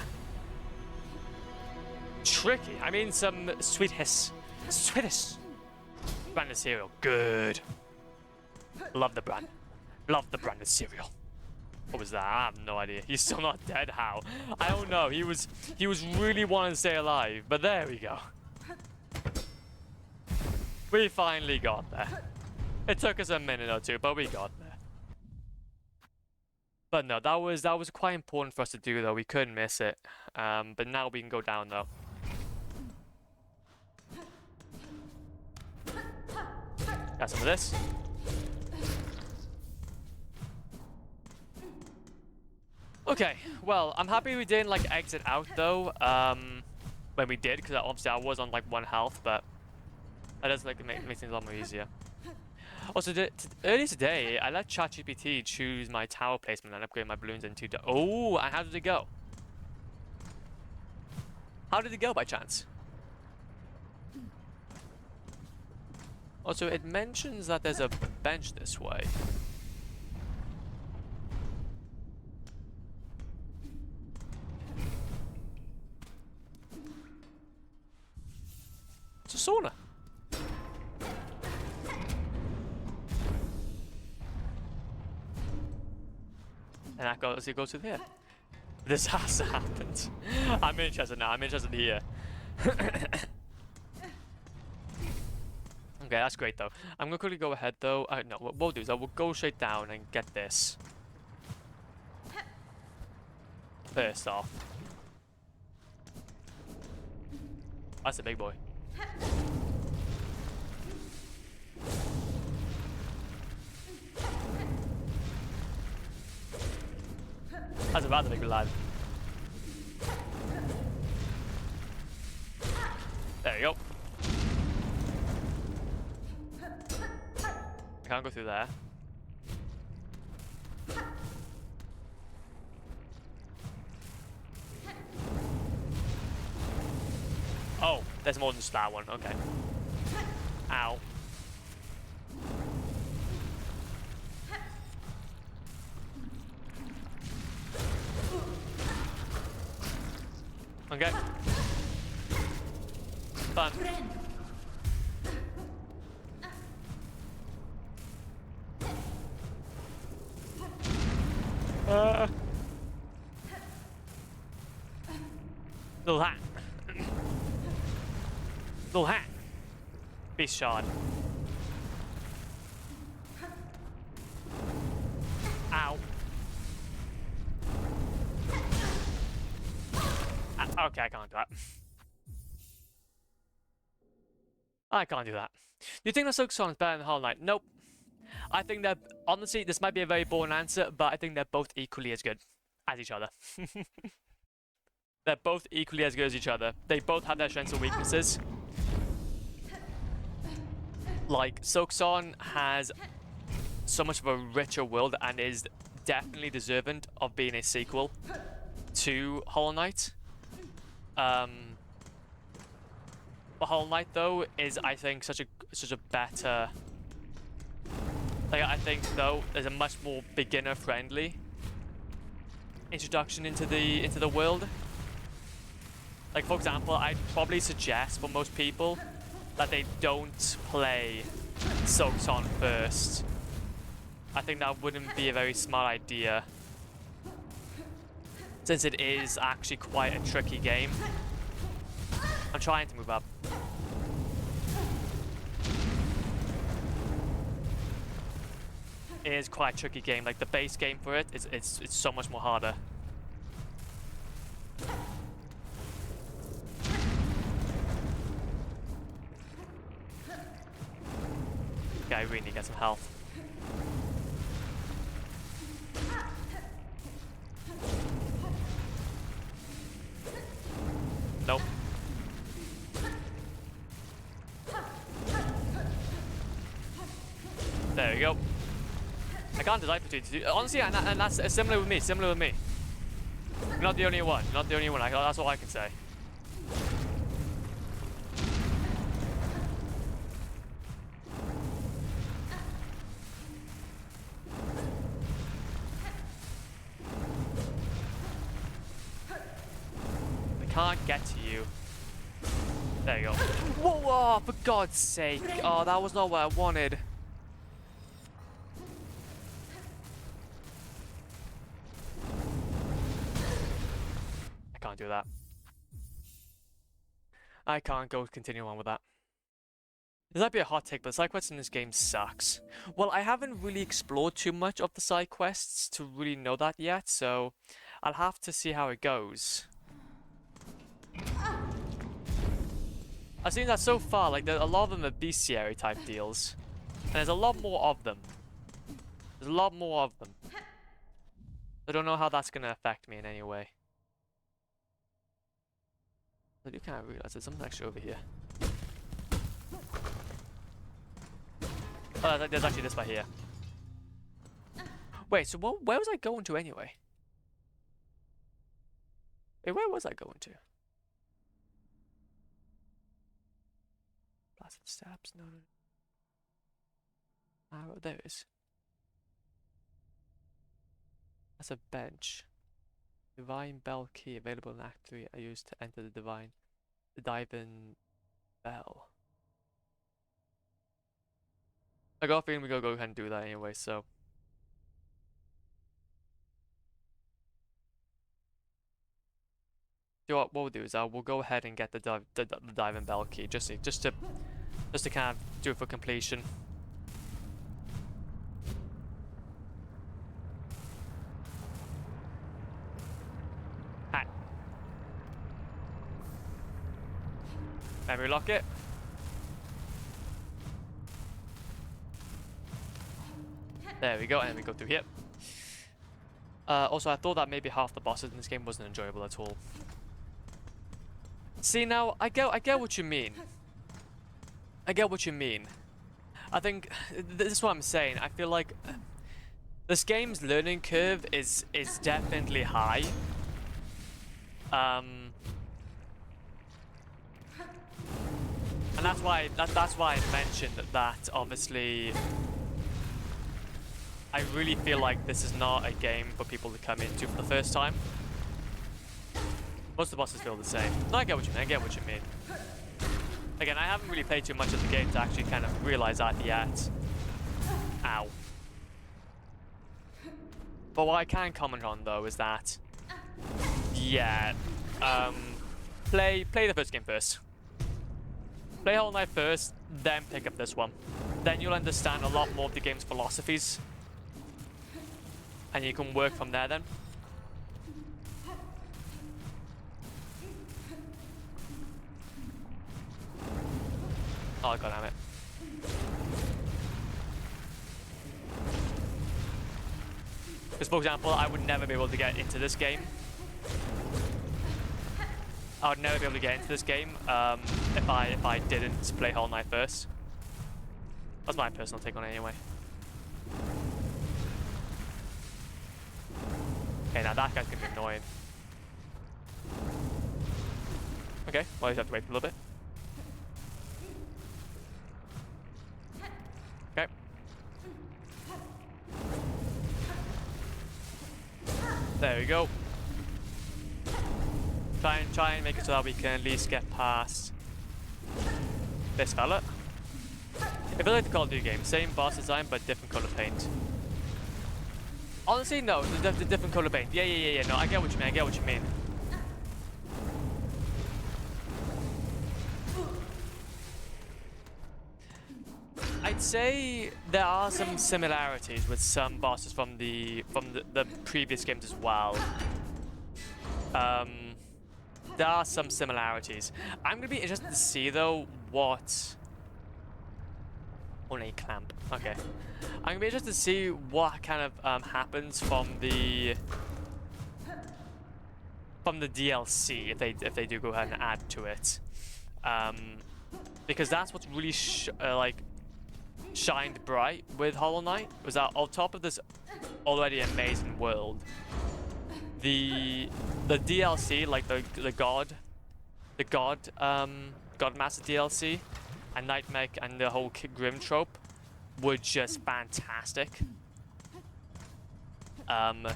Tricky. I mean, some sweet hiss. Branded cereal. Good. Love the brand. Love the branded cereal. What was that? I have no idea. He's still not dead. How? I don't know. He was really wanting to stay alive, but there we go. We finally got there. It took us a minute or two, but we got there. But no, that was quite important for us to do though. We couldn't miss it. But now we can go down though. Got some of this. Okay, well, I'm happy we didn't like exit out though. When we did, because obviously I was on like 1 health, but that does like make things a lot more easier. Also, earlier today, I let ChatGPT choose my tower placement and upgrade my balloons into... Oh, and how did it go? How did it go by chance? Also, it mentions that there's a bench this way. It's a sauna. And that goes, it goes to here. This has happened. I'm interested now. I'm interested here. Okay, that's great though. I'm gonna quickly go ahead though. No, what we'll do is I will go straight down and get this. First off. That's a big boy. That's about to make me live. There you go. I can't go through there. Oh, there's more than just that one. Okay. Ow. Okay. Fun. Little hat. Little hat. Beast shard. Ow. Okay, I can't do that. I can't do that. Do you think the Silksong is better than Hollow Knight? Nope. I think that, honestly, this might be a very boring answer, but I think they're both equally as good as each other. They're both equally as good as each other. They both have their strengths and weaknesses. Like, Silksong has so much of a richer world and is definitely deserving of being a sequel to Hollow Knight. But Hollow Knight though is, I think, such a better. Like, I think though there's a much more beginner friendly introduction into the world. Like, for example, I'd probably suggest for most people that they don't play Silksong first. I think that wouldn't be a very smart idea, since it is actually quite a tricky game. I'm trying to move up. It is quite a tricky game. Like the base game for it, it's so much more harder. Okay, I really need to get some health. Nope. There we go. I can't decide between two. Honestly, and that's similar with me. Similar with me. You're not the only one. You're not the only one. That's all I can say. I can't get to you. There you go. Whoa, whoa, for God's sake. Oh, that was not what I wanted. I can't do that. I can't go continue on with that. This might be a hot take, but the side quests in this game sucks. Well, I haven't really explored too much of the side quests to really know that yet, so I'll have to see how it goes. I've seen that so far, like a lot of them are bestiary type deals. And there's a lot more of them. There's a lot more of them. I don't know how that's going to affect me in any way. I do kind of realize there's something actually over here. Oh, there's actually this by here. Wait, so where was I going to anyway? Wait, where was I going to? Blasted steps, no. Arrow, there it is. That's a bench. Divine Bell key available in Act 3 I used to enter the Divine Bell. I got a feeling we gotta go ahead and do that anyway, so. You know what we'll do is we'll go ahead and get the Divine Bell key just to kind of do it for completion. Hi. Memory lock it. There we go, and we go through here. Also, I thought that maybe half the bosses in this game wasn't enjoyable at all. See, now I get what you mean. I get what you mean. I think this is what I'm saying. I feel like this game's learning curve is definitely high. And that's why I mentioned that obviously I really feel like this is not a game for people to come into for the first time. Most of the bosses feel the same. No, I get what you mean. I get what you mean. Again, I haven't really played too much of the game to actually kind of realize that yet. Ow. But what I can comment on though is that, yeah, play the first game first. Play Hollow Knight first, then pick up this one. Then you'll understand a lot more of the game's philosophies. And you can work from there then. Oh, god damn it. Because, for example, I would never be able to get into this game. I would never be able to get into this game if I didn't play Hollow Knight first. That's my personal take on it anyway. Okay, now that guy's gonna be annoying. Okay, well, you have to wait for a little bit. Okay. There we go. Try and make it so that we can at least get past this fella. If I like the Call of Duty game, same boss design but different color paint. Honestly, no. The different color paint. Yeah. No, I get what you mean. I'd say there are some similarities with some bosses from the previous games as well. There are some similarities. I'm gonna be interested to see though what. Only clamp. Okay. I'm gonna be interested to see what kind of happens from the DLC if they do go ahead and add to it, because that's what's really shined bright with Hollow Knight, was that on top of this already amazing world, the DLC, like the Godmaster DLC and Nightmare and the whole Grim trope were just fantastic. I'm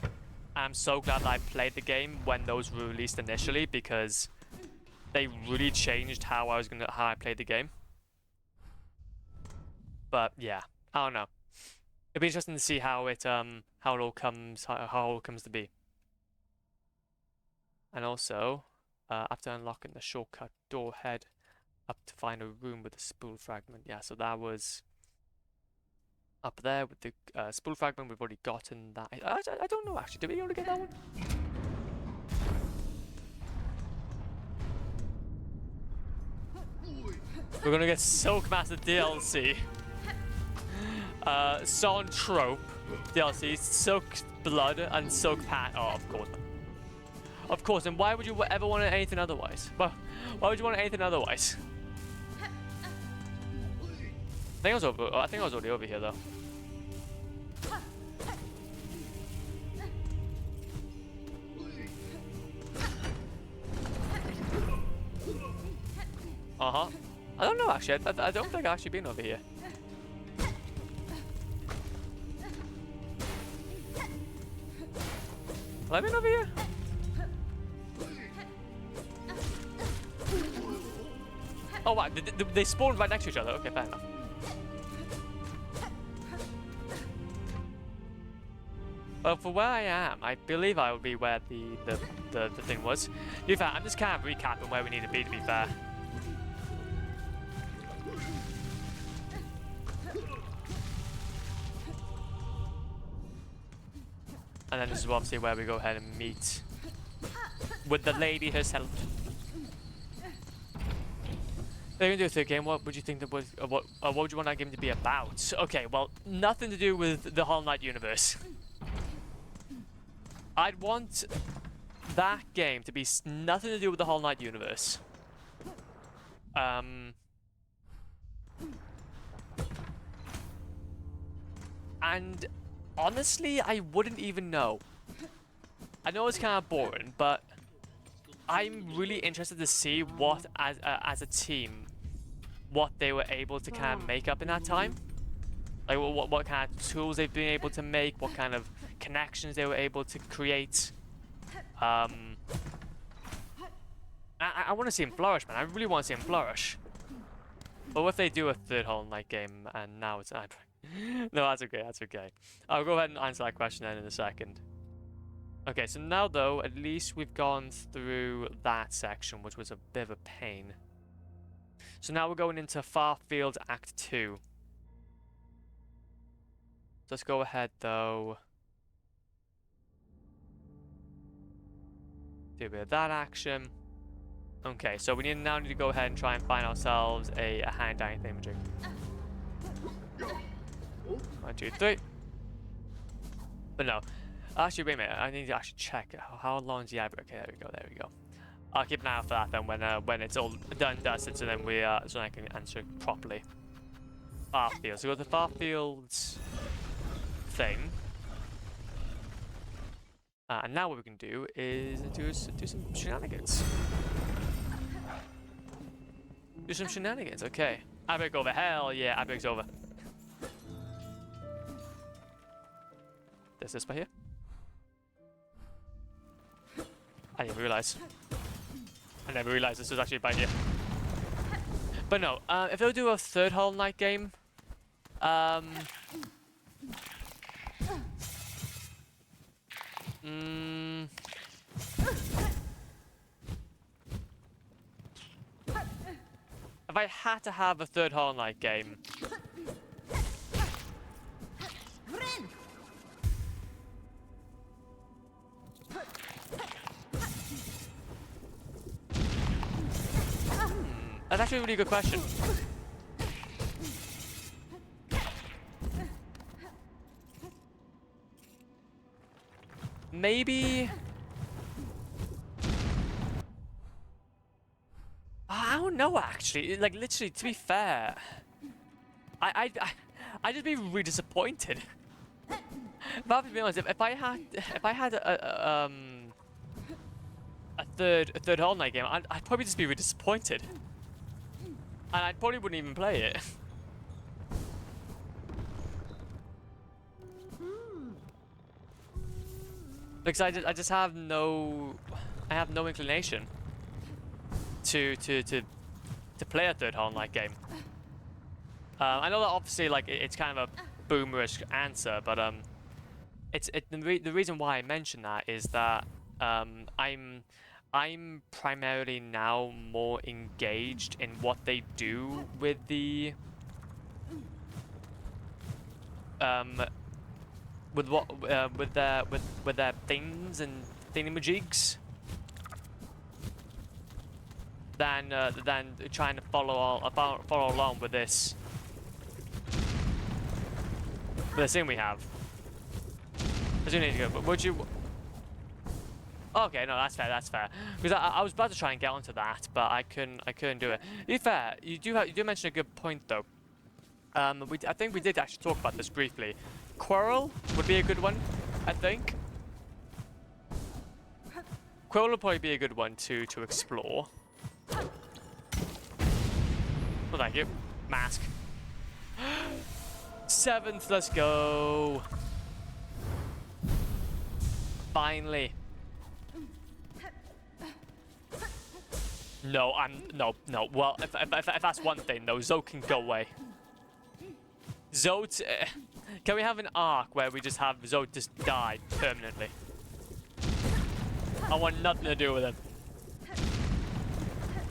so glad that I played the game when those were released initially, because they really changed how I played the game. But yeah, I don't know. It'd be interesting to see how it all comes to be. And also, after unlocking the shortcut door, head up to find a room with a spool fragment. Yeah, so that was up there with the spool fragment. We've already gotten that. I don't know actually. Did we already get that one? We're gonna get Silkmaster DLC. Son Trope DLC, Silk Blood and Silk Pat. Oh, of course. Of course, and why would you ever want anything otherwise? Well, why would you want anything otherwise? I think I was already over here though. I don't know actually. I don't think I've actually been over here. Have I been over here? Oh wow, they spawned right next to each other. Okay, fair enough. Well, for where I am, I believe I would be where the thing was. To be fair, I'm just kind of recapping where we need to be fair. And then this is obviously where we go ahead and meet with the lady herself. They're gonna do a third game. What would you think that was? What would you want that game to be about? Okay, well, nothing to do with the Hollow Knight universe. I'd want that game to be nothing to do with the Hollow Knight universe. And honestly, I wouldn't even know. I know it's kind of boring, but I'm really interested to see what, as a team, what they were able to kind of make up in that time. Like what kind of tools they've been able to make, what kind of connections they were able to create. I want to see him flourish, man. I really want to see him flourish. But what if they do a third Hollow Knight game and now it's not? No, that's okay. That's okay. I'll go ahead and answer that question then in a second. Okay, so now though, at least we've gone through that section, which was a bit of a pain. So now we're going into Farfield Act 2. Let's go ahead though. Do a bit of that action. Okay, so we now need to go ahead and try and find ourselves a hand dying thingamajig. 1, 2, 3. But no. Actually, wait a minute. I need to actually check how long is the average. Okay, there we go. There we go. I'll keep an eye out for that then when it's all done, dusted, so then so I can answer it properly. Farfield. So we got the Farfield thing. And now what we can do is do some shenanigans. Do some shenanigans. Okay. Abig over. Hell yeah, Abig's over. There's this by here. I didn't realize. I never realized this was actually by here. But no, if they'll do a third Hollow Knight game, Mm. If I had to have a third Hollow Knight game, that's actually a really good question. Maybe... I don't know, actually. Like, literally, to be fair, I'd just be really disappointed. If I have to be honest, if I had a third Hollow Knight game, I'd probably just be really disappointed, and I probably wouldn't even play it. Because I just have no inclination to play a third Hollow Knight game. I know that obviously like it's kind of a boomerish answer, but the reason why I mention that is that I'm primarily now more engaged in what they do with the with their things and thingamajigs than trying to follow along with this thing we have. I do need to go, but would you? Okay, no, that's fair. That's fair. Because I was about to try and get onto that, but I couldn't do it. To be fair, you do mention a good point though. I think we did actually talk about this briefly. Quarrel would be a good one, I think. Quarrel would probably be a good one to explore. Well, thank you. Mask. 7th, let's go. Finally. No, no. Well, if that's one thing, though, Zoe can go away. Zoe, can we have an arc where we just have Zoe just die permanently? I want nothing to do with him.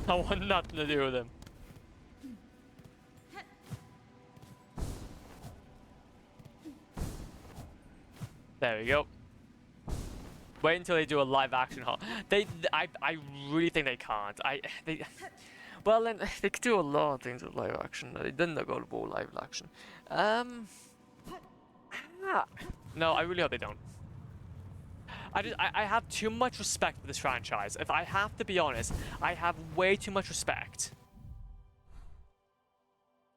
I want nothing to do with him. There we go. Wait until they do a live action haul. I really think they can't. Well then they could do a lot of things with live action. They didn't go to live action. No, I really hope they don't. I have too much respect for this franchise. If I have to be honest, I have way too much respect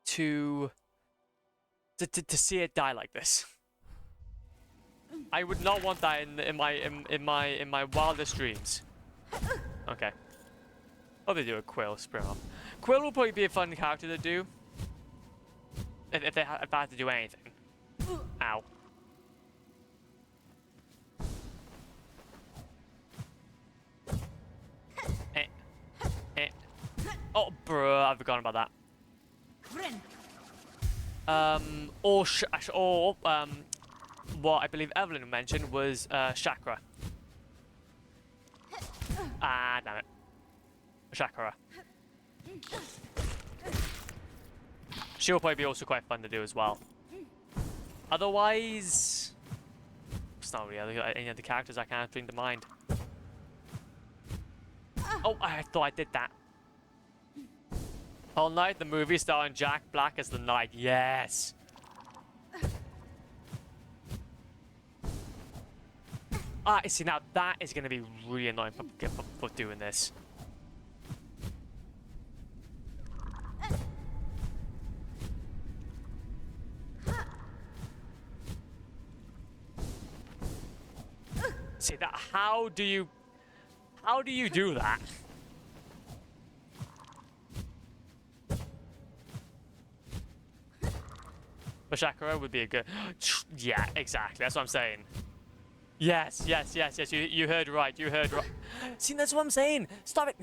to see it die like this. I would not want that in my wildest dreams. Okay. Oh, they do a Quill spin-off. Quill will probably be a fun character to do if I had to do anything. Ow. Oh, bruh, I've forgotten about that. What I believe Evelyn mentioned was chakra. Ah, damn it. Chakra. She'll probably be also quite fun to do as well. Otherwise, it's not really any other characters I can't bring to mind. Oh, I thought I did that. Hollow Knight, the movie starring Jack Black as the Knight. Yes. See, now that is going to be really annoying for doing this. See that? How do you do that? But Chakra would be a good. Yeah, exactly. That's what I'm saying. Yes. You heard right. You heard right. See, that's what I'm saying. Stop it.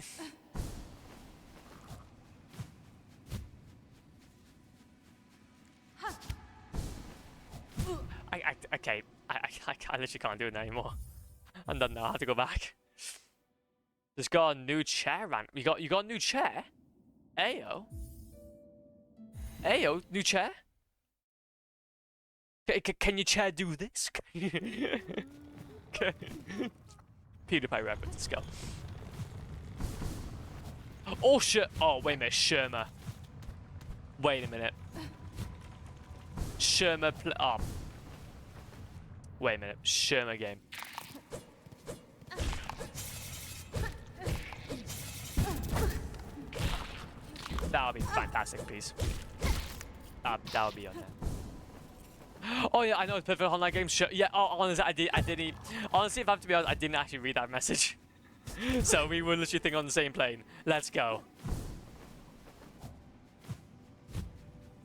Okay. I literally can't do it anymore. I'm done now. I have to go back. Just got a new chair, man. You got a new chair? Ayo. Ayo, new chair? Can your chair do this? Okay. PewDiePie reference, let's go. Oh shit! Oh wait a minute, Sherma. Wait a minute. Sherma oh. Wait a minute, Sherma game. That would be fantastic piece. That would be on there. Oh yeah, I know it's perfect online game. Yeah, honestly, I didn't. Honestly, if I have to be honest, I didn't actually read that message. So we were literally thinking on the same plane. Let's go.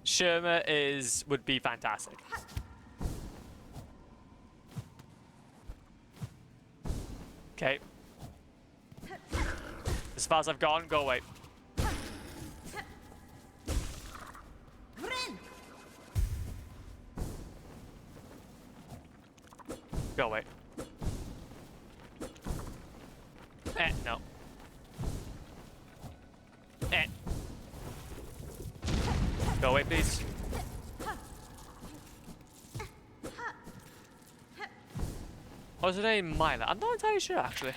Sherma would be fantastic. Okay. As far as I've gone, go away. Go away. No. Go away, please. Was it a Mila? I'm not entirely sure, actually.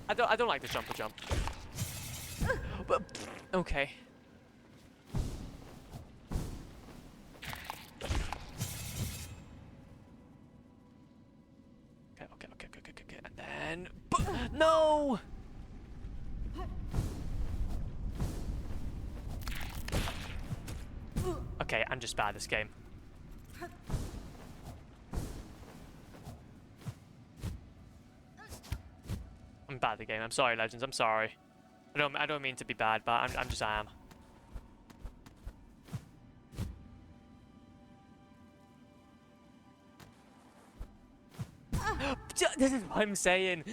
I don't like the jump. But okay. Okay. And then no. Okay, I'm just bad at this game. I'm bad at the game. I'm sorry, Legends. I'm sorry. I don't mean to be bad, but I'm just I am. This is what I'm saying.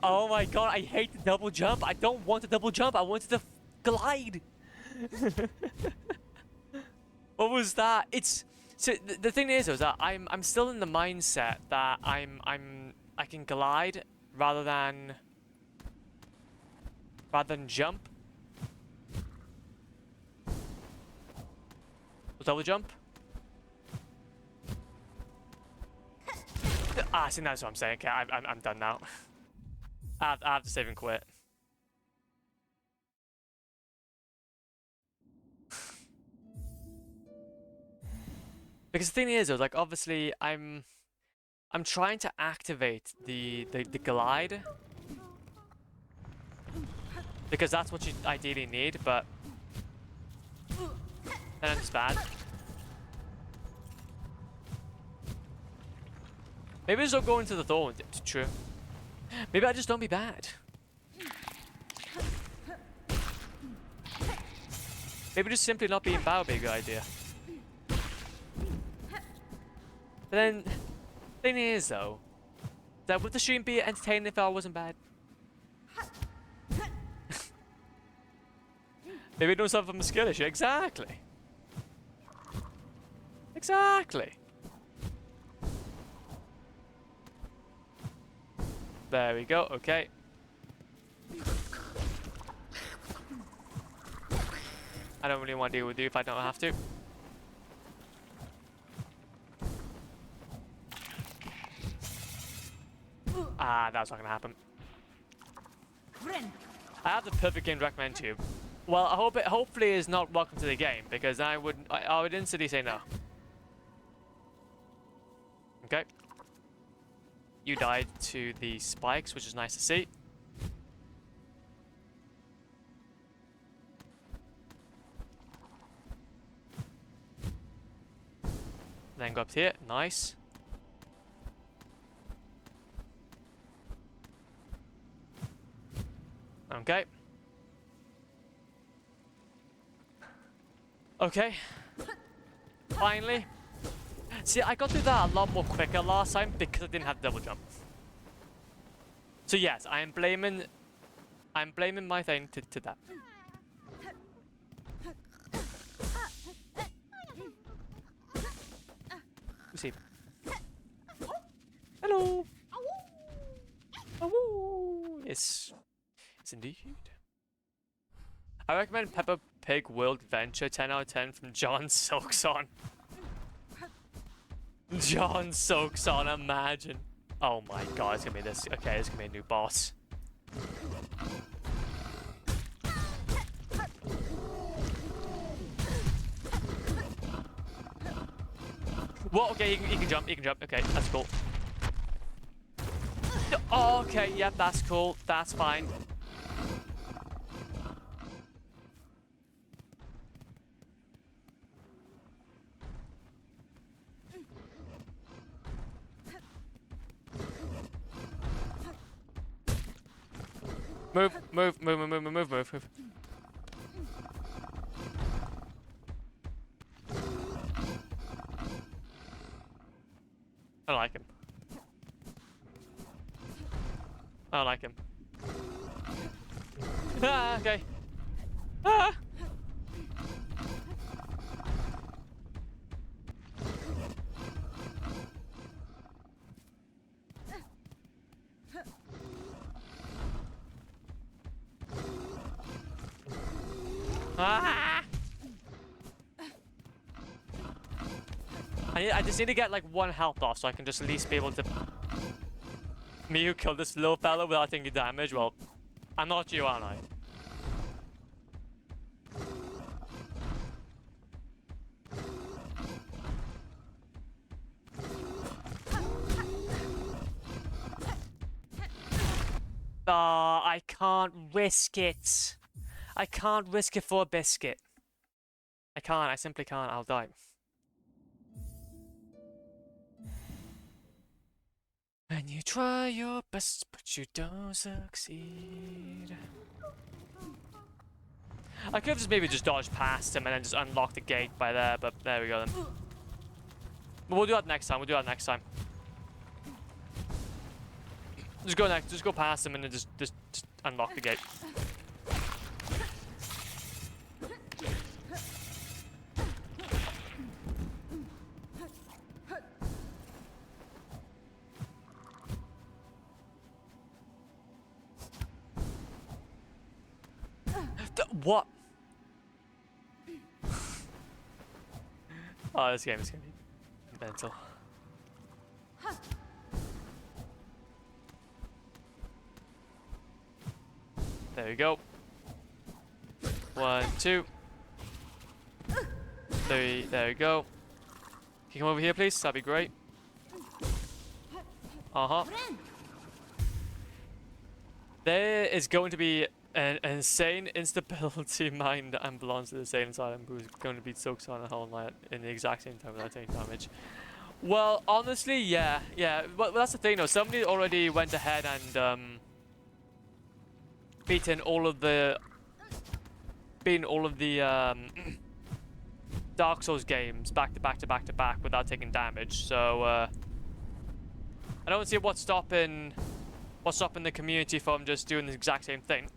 Oh my god, I hate the double jump. I don't want the double jump. I wanted to glide. What was that? It's so the thing is that I'm still in the mindset that I can glide rather than jump. Double jump. See, that's what I'm saying. Okay, I'm done now. I have to save and quit. Because the thing is, like, obviously, I'm trying to activate the glide, because that's what you ideally need, but then I'm just bad. Maybe I just don't go into the thorn. It's true. Maybe I just don't be bad. Maybe just simply not being bad would be a good idea. But then, the thing is though, that would the stream be entertaining if I wasn't bad? Maybe doing something from a skill issue. Exactly. Exactly. There we go, okay. I don't really want to deal with you if I don't have to. That's not gonna happen. I have the perfect game to recommend to you. Well, I hope it hopefully is not welcome to the game, because I would instantly say no. Okay. You died to the spikes, which is nice to see. Then go up here, nice. Okay. Okay. Finally. See, I got through that a lot more quicker last time because I didn't have double jump. So yes, I'm blaming my thing to that. Hello. Oh, yes. Yes, indeed. I recommend Peppa Pig World Adventure 10 out of 10 from John Silksong. John Silksong, imagine. Oh my god, it's gonna be this. Okay, it's gonna be a new boss. Whoa, okay, you can jump, Okay, that's cool. Oh, okay, yep, that's cool. That's fine. Move. I don't like him. I don't like him. Ah, okay. Ah! Ah! I just need to get like 1 health off so I can just at least be able to... Me who killed this little fella without taking damage? Well, I'm not you, aren't I? I can't risk it. I can't risk it for a biscuit. I can't, I simply can't, I'll die. And you try your best, but you don't succeed. I could have just maybe just dodged past him and then just unlocked the gate by there, but there we go then. But we'll do that next time, Just go past him and then just unlock the gate. What? Oh, this game is gonna be mental. There we go. 1, 2, 3. There we go. Can you come over here, please? That'd be great. There is going to be an insane instability mind that belongs to the same asylum who's going to be soaked on the whole night in the exact same time without taking damage. Well, honestly, yeah. Well, that's the thing, though. Somebody already went ahead and beaten all of the Dark Souls games back to back without taking damage. So I don't see what's stopping the community from just doing the exact same thing.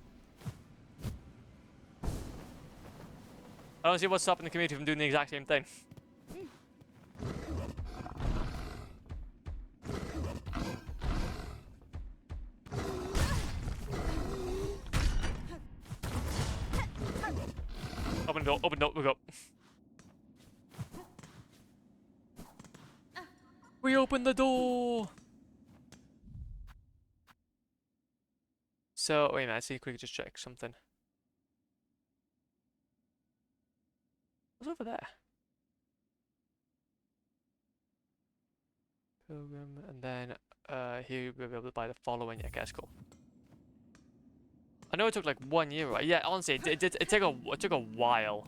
I don't see what's stopping the community from doing the exact same thing. Open the door, we go. We opened the door! So, wait a minute, I see quickly just check something. What's over there? Pilgrim, and then here we'll be able to buy the following. Yeah, that's cool. I know it took like 1 year, right? Yeah, honestly, it took a while.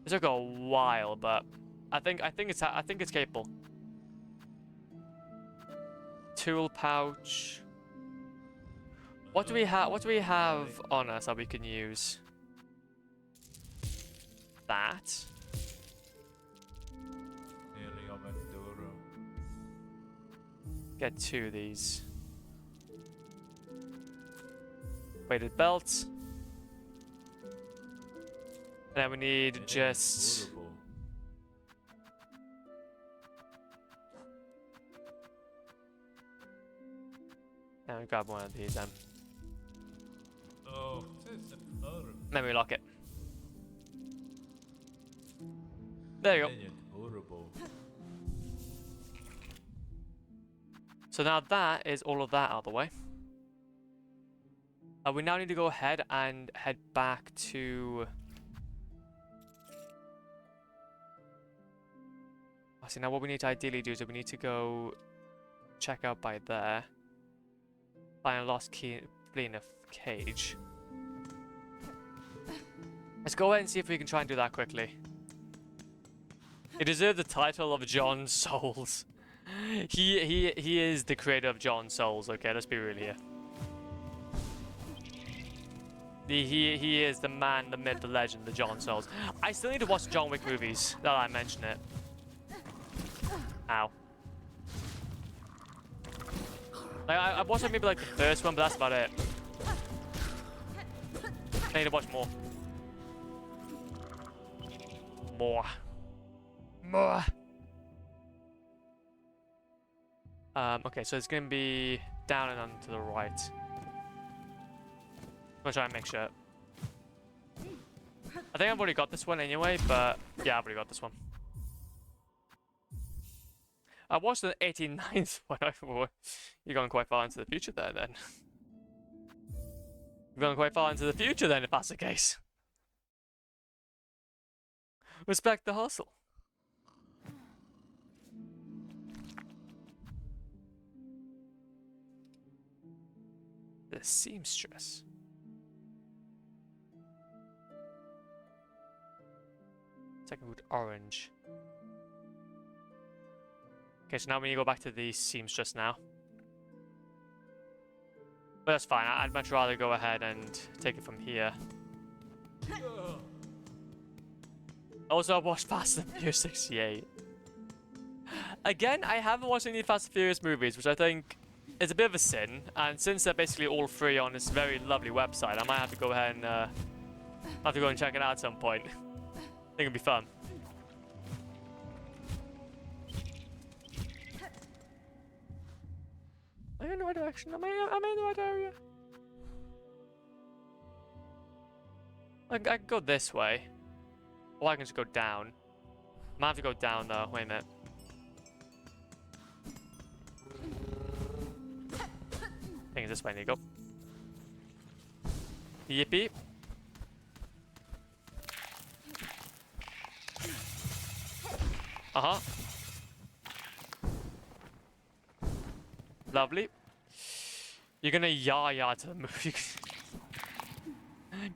It took a while, but I think it's capable. Tool pouch. What do we have on us that we can use? That. Get 2 of these. Weighted belt. And then we need just... Now we grab one of these then. Oh, it's horrible. Memory lock it. There you go. Horrible. So now that is all of that out of the way. We now need to go ahead and head back to... See, now what we need to ideally do is we need to go check out by there. Find a lost key in a cage. Let's go ahead and see if we can try and do that quickly. He deserved the title of John Souls. He is the creator of John Souls. Okay, let's be real here. He is the man, the myth, the legend, the John Souls. I still need to watch the John Wick movies. Now that I mention it. Ow. Like, I watched maybe like the first one, but that's about it. I need to watch more. More. Okay, so it's gonna be down and on to the right. I'm gonna try and make sure. I think I've already got this one anyway, but yeah, I've already got this one. I watched the 89th one. You're going quite far into the future there, then. You're going quite far into the future, then, if that's the case. Respect the hustle. The seamstress. Second root orange. Okay, so now we need to go back to the seamstress now. But that's fine. I'd much rather go ahead and take it from here. Also, I watched Fast and Furious 68. Again, I haven't watched any Fast and Furious movies, which I think is a bit of a sin. And since they're basically all free on this very lovely website, I might have to go ahead and check it out at some point. I think it'd be fun. Am I in the right direction? Am I in the right area? I can go this way. Or I can just go down. I might have to go down though. Wait a minute. I think it's this way. There you go. Yippee. Uh-huh. Lovely. You're gonna yah-yah to the movie.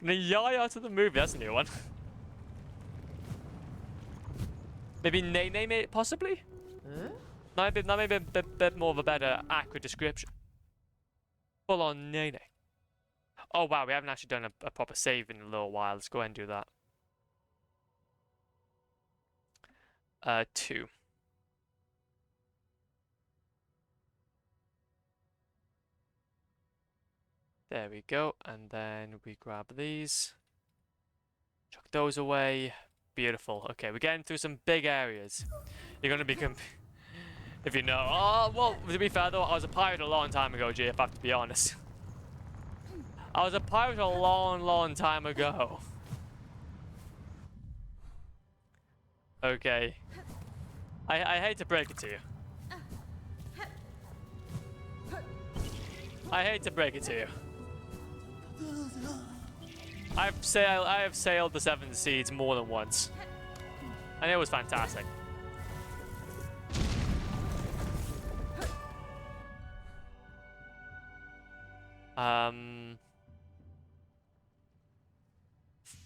Gonna yah-yah to the movie. That's a new one. Maybe nay-nay, possibly? Huh? That may be a bit more of a better, accurate description. Full on nay-nay. Oh wow, we haven't actually done a proper save in a little while. Let's go ahead and do that. 2. There we go, and then we grab these. Chuck those away. Beautiful. Okay, we're getting through some big areas. You're gonna be if you know. Oh, well, to be fair though, I was a pirate a long time ago, GF, I have to be honest. I was a pirate a long time ago. Okay. I hate to break it to you. I hate to break it to you. I have sailed the 7 seas more than once. And it was fantastic.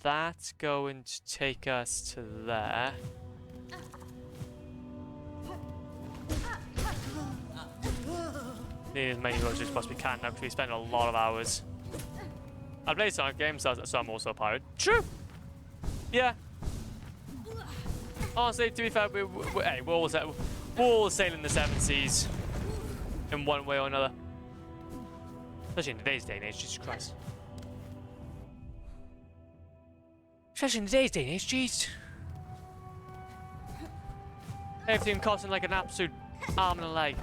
That's going to take us to there. Need as many roads as possibly can now because we spend a lot of hours. I play Sonic games, so I'm also a pirate. True. Yeah. Honestly, to be fair, we're all sailing the 7 seas in one way or another. Especially in today's day and age, Jesus Christ. Especially in today's day and age, jeez. Everything costing like an absolute arm and a leg.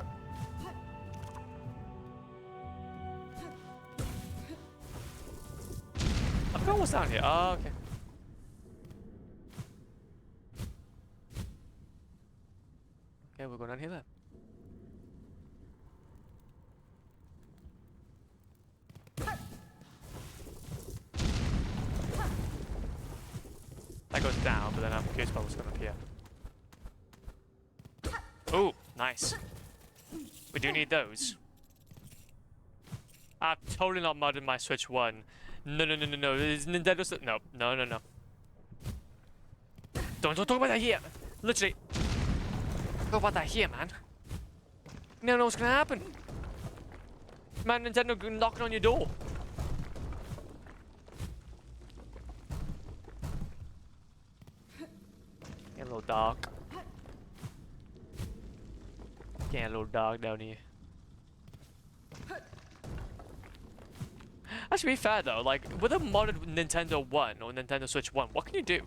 forgot what's down here. Oh, okay. Okay, we're going down here then. That goes down, but then I'm curious about what's going up here. Oh, nice. We do need those. I've totally not modded my Switch 1. No. It's Nintendo stuff. No. Don't talk about that here. Literally. Talk about that here, man. You never know what's gonna happen. Man, Nintendo knocking on your door. Get a little dark. Getting a little dark down here. Actually, to be fair though, like with a modded Nintendo 1 or Nintendo Switch 1, what can you do?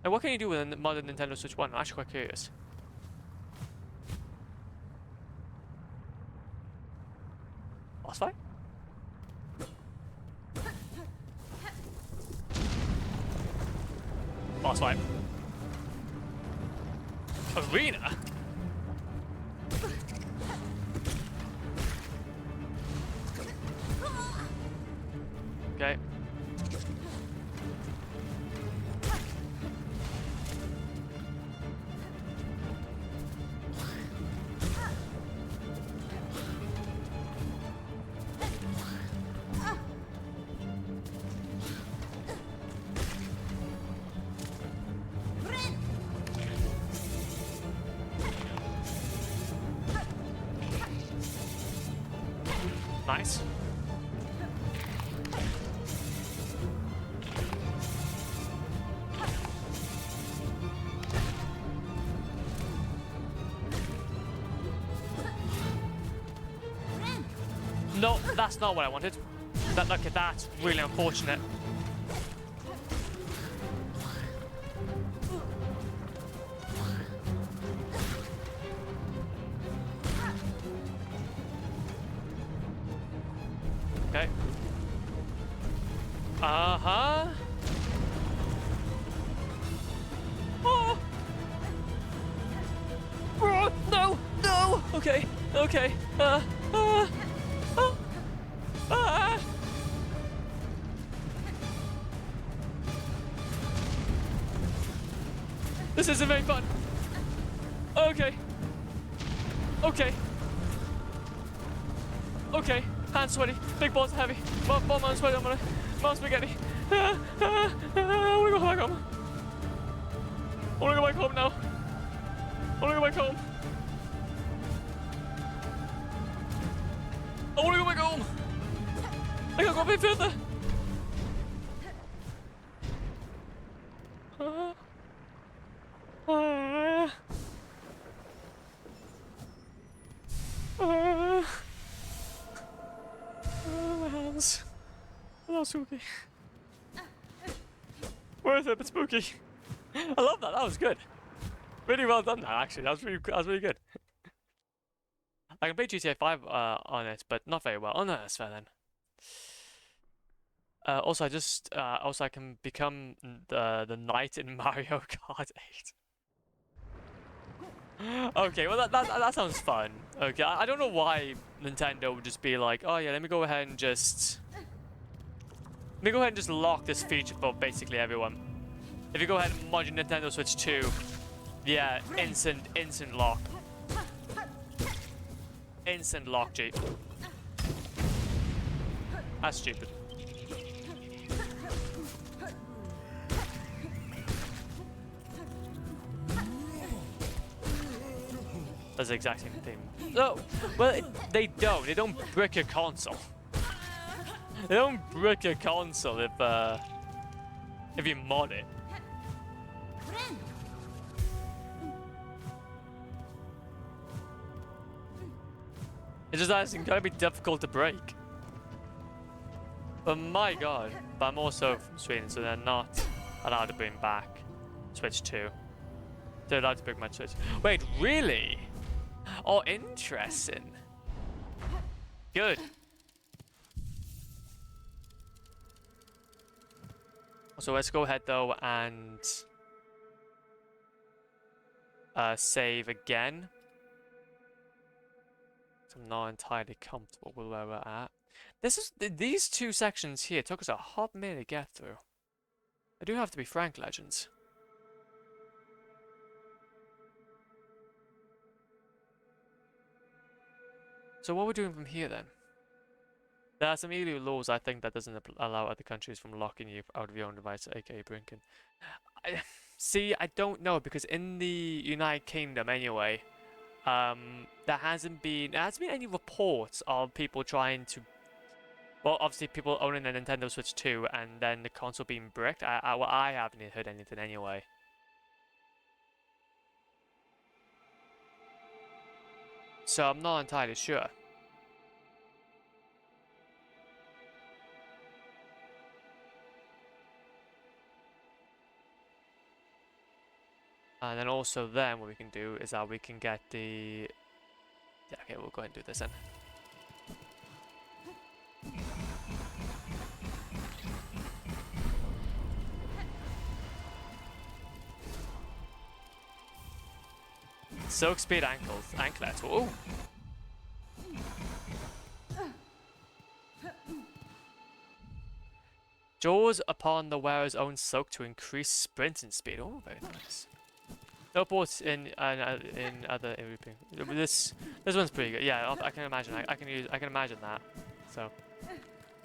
Like, what can you do with a modded Nintendo Switch 1? I'm actually quite curious. Boss fight? Boss fight. Arena? Okay. Nice. No, that's not what I wanted. Look at that. Really unfortunate. Okay. Uh-huh. Oh! Oh, no! No! Okay. Okay. This isn't very fun. Okay. Okay. Okay. Hands sweaty. Big balls are heavy. Bum on sweaty. Mom spaghetti. I wanna go back home. I wanna go back home now. I wanna go back home. I wanna go back home. I gotta go a bit further. My hands. That's spooky. Worth it, but spooky. I love that. That was good. Really well done. That actually, that was really good. I can play GTA 5 on it, but not very well. Oh no, that's fair then. Also, I can become the knight in Mario Kart 8. Okay, well that sounds fun. Okay, I don't know why Nintendo would just be like, oh yeah, let me go ahead and just lock this feature for basically everyone. If you go ahead and mod your Nintendo Switch 2, yeah, instant lock. Instant lock, G. That's stupid. That's the exact same thing. No, well, they don't. They don't brick your console. They don't brick your console if you mod it. It's just that it's gonna be difficult to break. But my god, but I'm also from Sweden, so they're not allowed to bring back Switch 2. They're allowed to bring my Switch. Wait, really? Oh, interesting. Good. So let's go ahead though and save again. I'm not entirely comfortable with where we're at. These two sections here took us a hot minute to get through. I do have to be frank, legends. So what are we doing from here then? There are some EU laws I think that doesn't allow other countries from locking you out of your own device, aka Brinken. See, I don't know because in the United Kingdom anyway, there hasn't been any reports of people trying to. Well, obviously people owning a Nintendo Switch 2 and then the console being bricked. I haven't heard anything anyway. So I'm not entirely sure. And then also then what we can do is that we can get the... Yeah, okay, we'll go ahead and do this then. Silk speed anklets. Ooh. Jaws upon the wearer's own silk to increase sprinting speed. Oh, very nice. Teleports in other European. This one's pretty good. Yeah, I can imagine. I can imagine that. So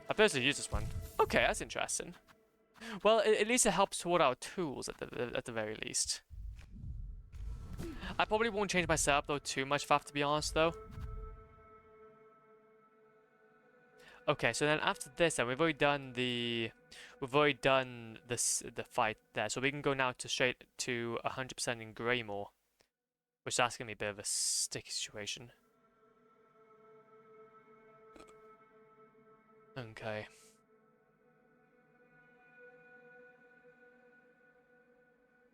I personally use this one. Okay, that's interesting. Well, at least it helps toward our tools at the very least. I probably won't change my setup though too much if I have to be honest though. Okay, so then after this then we've already done the fight there. So we can go now to straight to 100% in Greymore. Which that's gonna be a bit of a sticky situation. Okay.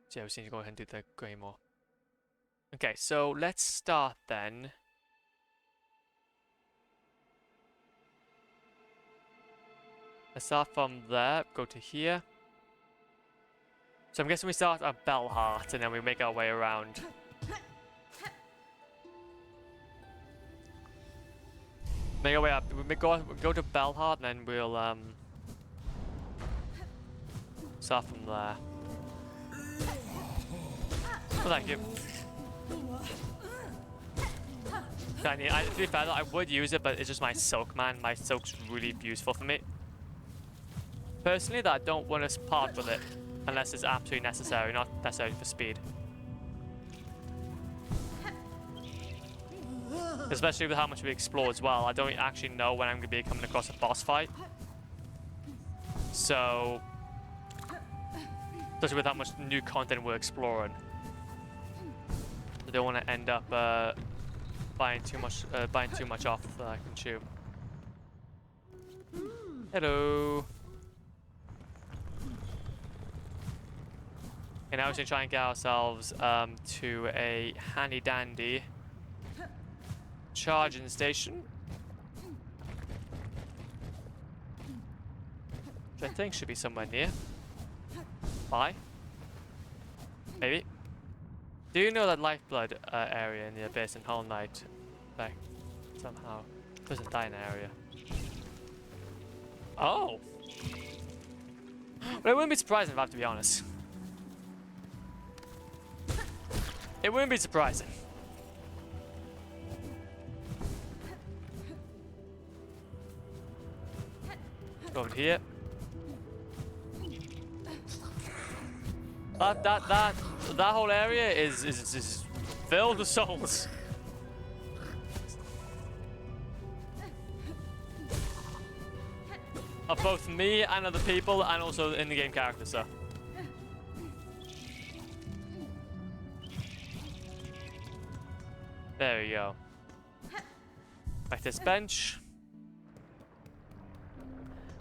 So yeah, we just need to go ahead and do the Greymore. Okay, so let's start then. Let's start from there, go to here. So I'm guessing we start at Bellheart and then we make our way around. Make our way up. We go to Bellheart and then we'll start from there. Oh, thank you. To be fair though, I would use it, but it's just my silk, man. My silk's really useful for me. Personally, that I don't want to part with it unless it's absolutely necessary, not necessarily for speed. Especially with how much we explore as well. I don't actually know when I'm going to be coming across a boss fight. So, especially with how much new content we're exploring. I don't want to end up buying too much off that I can chew. Hello. And now we're going to try and get ourselves to a handy dandy charging station. Which I think should be somewhere near. Bye. Maybe. Do you know that lifeblood area in the Abyss in Hollow Knight, like, somehow doesn't die in the area? Oh! Well, it wouldn't be surprising if I have to be honest. It wouldn't be surprising. Go over here. That whole area is filled with souls. Of both me and other people, and also in the game characters, so. There we go. Back to this bench.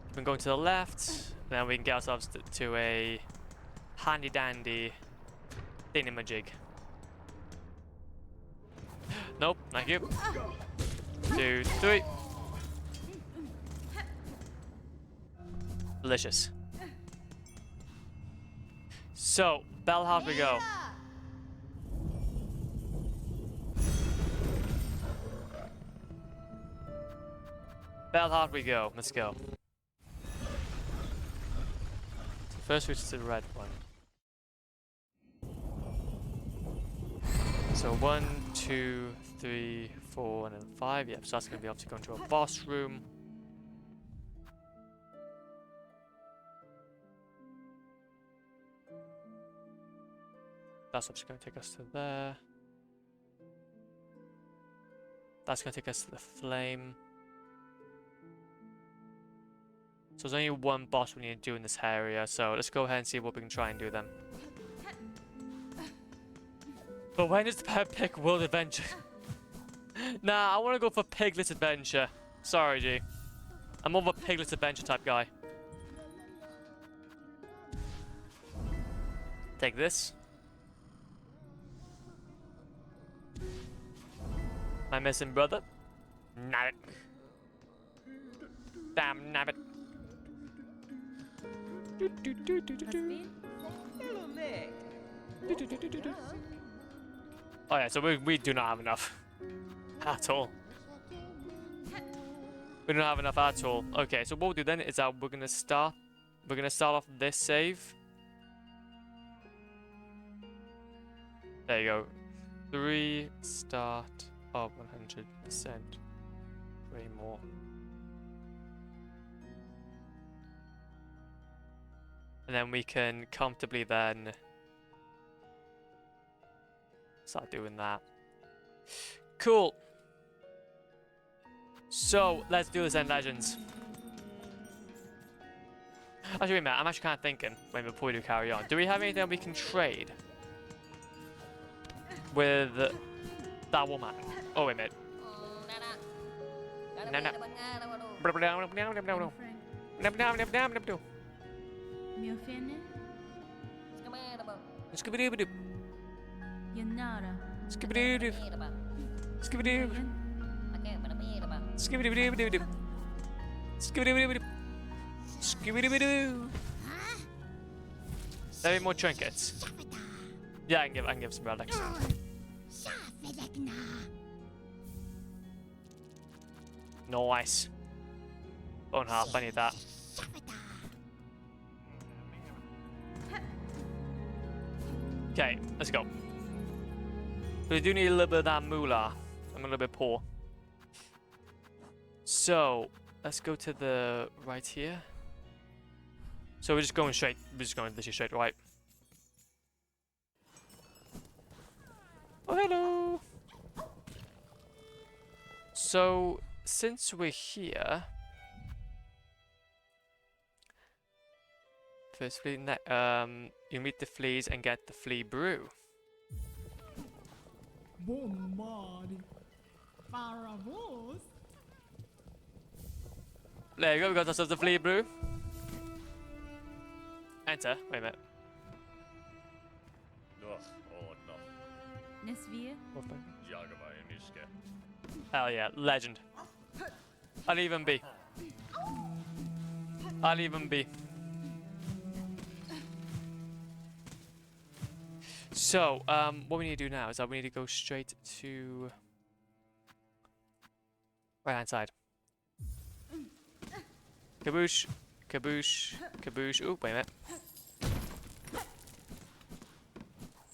We can go to the left, and then we can get ourselves to a handy dandy thingamajig. Nope, thank you. 2, 3. Delicious. So, Bellhouse we go. Bellhouse we go. Let's go. So first we just the red one. So 1, 2, 3, 4, and then 5. Yep, so that's going to be obviously going to a boss room. That's obviously going to take us to there. That's going to take us to the flame. So there's only one boss we need to do in this area, so let's go ahead and see what we can try and do then. But when does the pet pick World Adventure? Nah, I want to go for Piglet Adventure. Sorry, G. I'm more of a Piglet Adventure type guy. Take this. My missing brother. Nabbit. Damn nabbit. Oh yeah, so we do not have enough. At all. We don't have enough at all. Okay, so what we'll do then is that we're gonna start off this save. There you go. 3 start of 100%. Way more. And then we can comfortably then start doing that. Cool. So let's do this then, legends. Actually, wait a minute. I'm actually kind of thinking, wait, before we do carry on, do we have anything we can trade with that woman? Oh, wait a minute. No. Skibidi-bidi. Skibidi-bidi. Skibidi-bidi. Skibidi-bidi-bidi. Skibidi-bidi-bidi. Skibidi-bidi. There are more trinkets. Yeah, I can give some relics. Nice. Bone half, I need that. Okay, let's go. We do need a little bit of that moolah. I'm a little bit poor. So, let's go to the right here. So we're just going straight. We're just going literally straight right. Oh, hello. So, since we're here, firstly, you meet the fleas and get the flea brew. There you go, we got ourselves the flea brew. Enter. Wait a minute. Hell yeah, legend. I'll even be. So, what we need to do now is that we need to go straight to right hand side. Kaboosh, kaboosh, kaboosh. Ooh, wait a minute.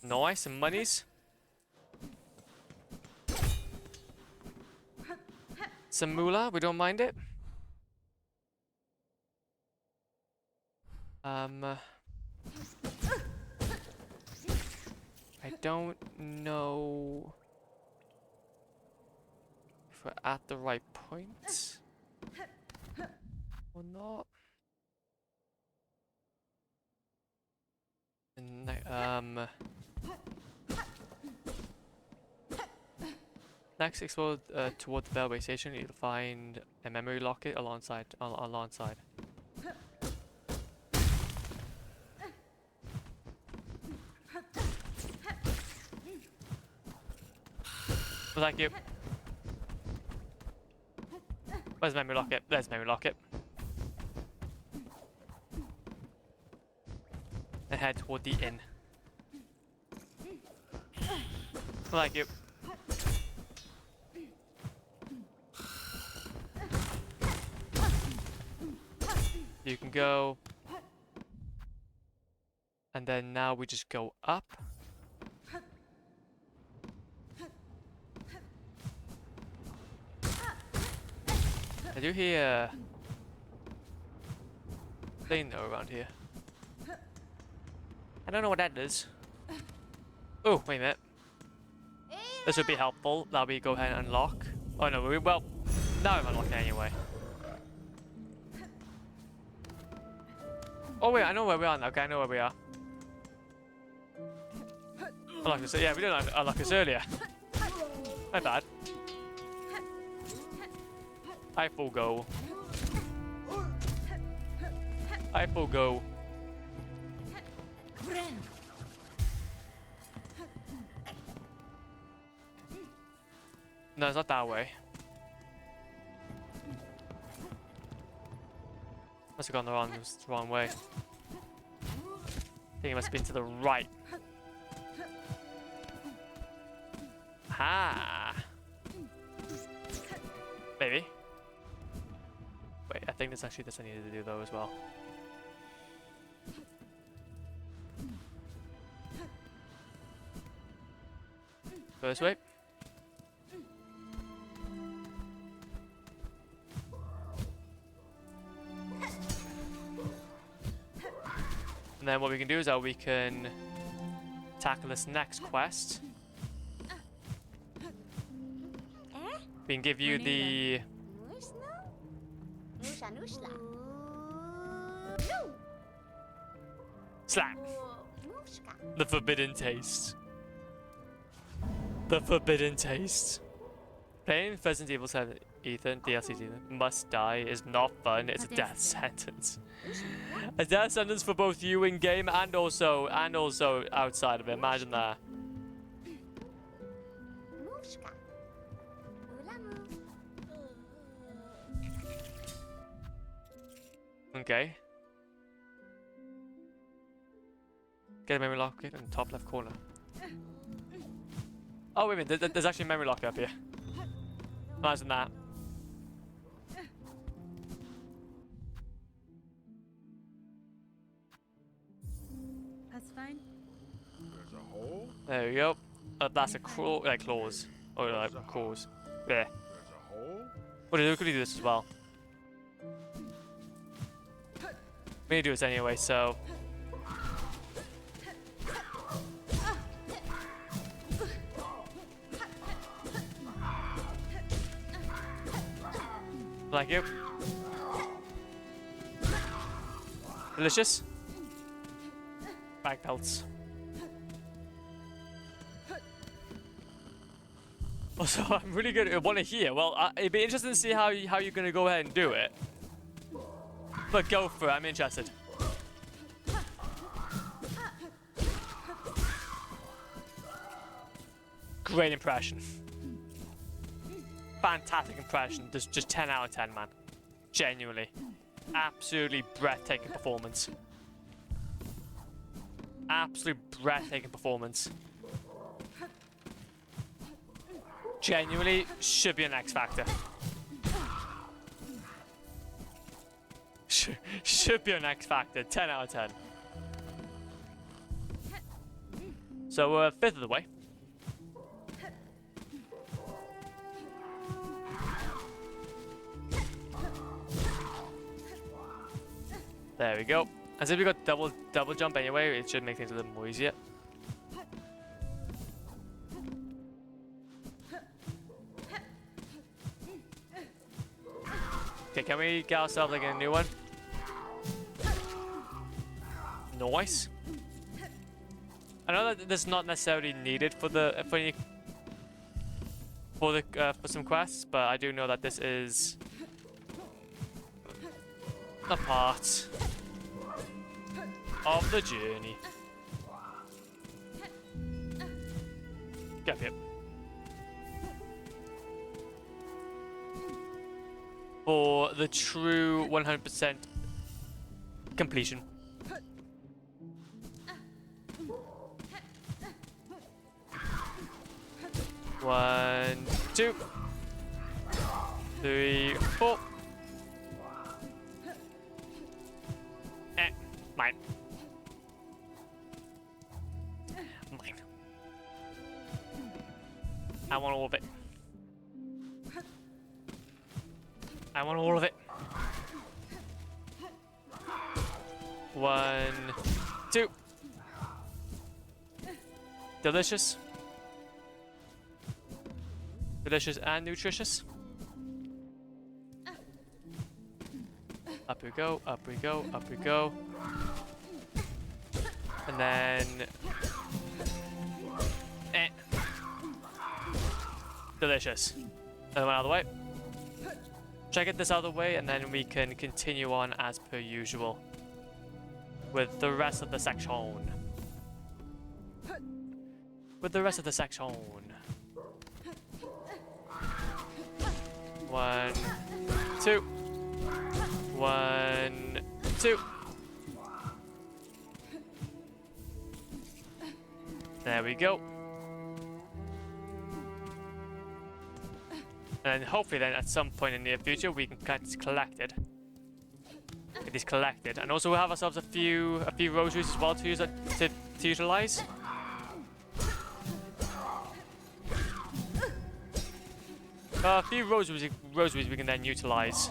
Nice, some monies. Some moolah, we don't mind it. I don't know if we're at the right point or not. And, next, explore toward the railway station. You'll find a memory locket alongside. Well, thank you. Where's memory locket? There's memory locket. and head toward the inn. Like you. You can go. And then now we just go up. I do hear a thing though around here. I don't know what that is. Oh, wait a minute. This would be helpful. That we go ahead and unlock. Oh no, well, now I'm unlocking anyway. Oh wait, I know where we are now. Okay, I know where we are. Unlock this. Yeah, we didn't unlock this earlier. My bad. I full go. I full go. No, it's not that way. Must have gone the wrong way. I think it must have been to the right. Ha! Maybe. Wait, I think there's actually this I needed to do though as well. Go this way. And then what we can do is that we can tackle this next quest. We can give you the slap. The forbidden taste. The forbidden taste. Playing Resident Evil 7 Ethan, DLC Ethan, must die is not fun, it's a death sentence. A death sentence for both you in game and also outside of it. Imagine that. Okay. Get a memory lock in the top left corner. Oh wait a minute, there's actually a memory lock up here. Imagine that. That's fine. There's a hole. There we go. That's a claws. Or like claws. There. There's a hole. Well, we could do this as well. We need to do this anyway, so. Like you. Delicious. Bag pelts. Also, I'm really good at one here. Well, it'd be interesting to see how you're gonna go ahead and do it. But go for it. I'm interested. Great impression. Fantastic impression. Just 10 out of 10, man. Genuinely. Absolutely breathtaking performance. Absolute breathtaking performance. Genuinely should be an X Factor. Should be an X Factor. 10 out of 10. So we're a fifth of the way. There we go. As if we got double jump anyway, it should make things a little more easier. Okay, can we get ourselves like a new one? Nice. I know that this is not necessarily needed for some quests, but I do know that this is a part of the journey. Get up here. For the true 100% completion. 1, 2, 3, 4. Mine. Mine. I want all of it. I want all of it. 1, 2. Delicious. Delicious and nutritious. Up we go, up we go, up we go. And then... Delicious. Another one out of the way. Try to get this out of the way, and then we can continue on as per usual with the rest of the section. With the rest of the section. 1, 2. 1, 2. There we go. And hopefully then at some point in the near future we can get this collected. Get this collected. And also we'll have ourselves a few rosaries as well to use to utilize. A few rosaries we can then utilize.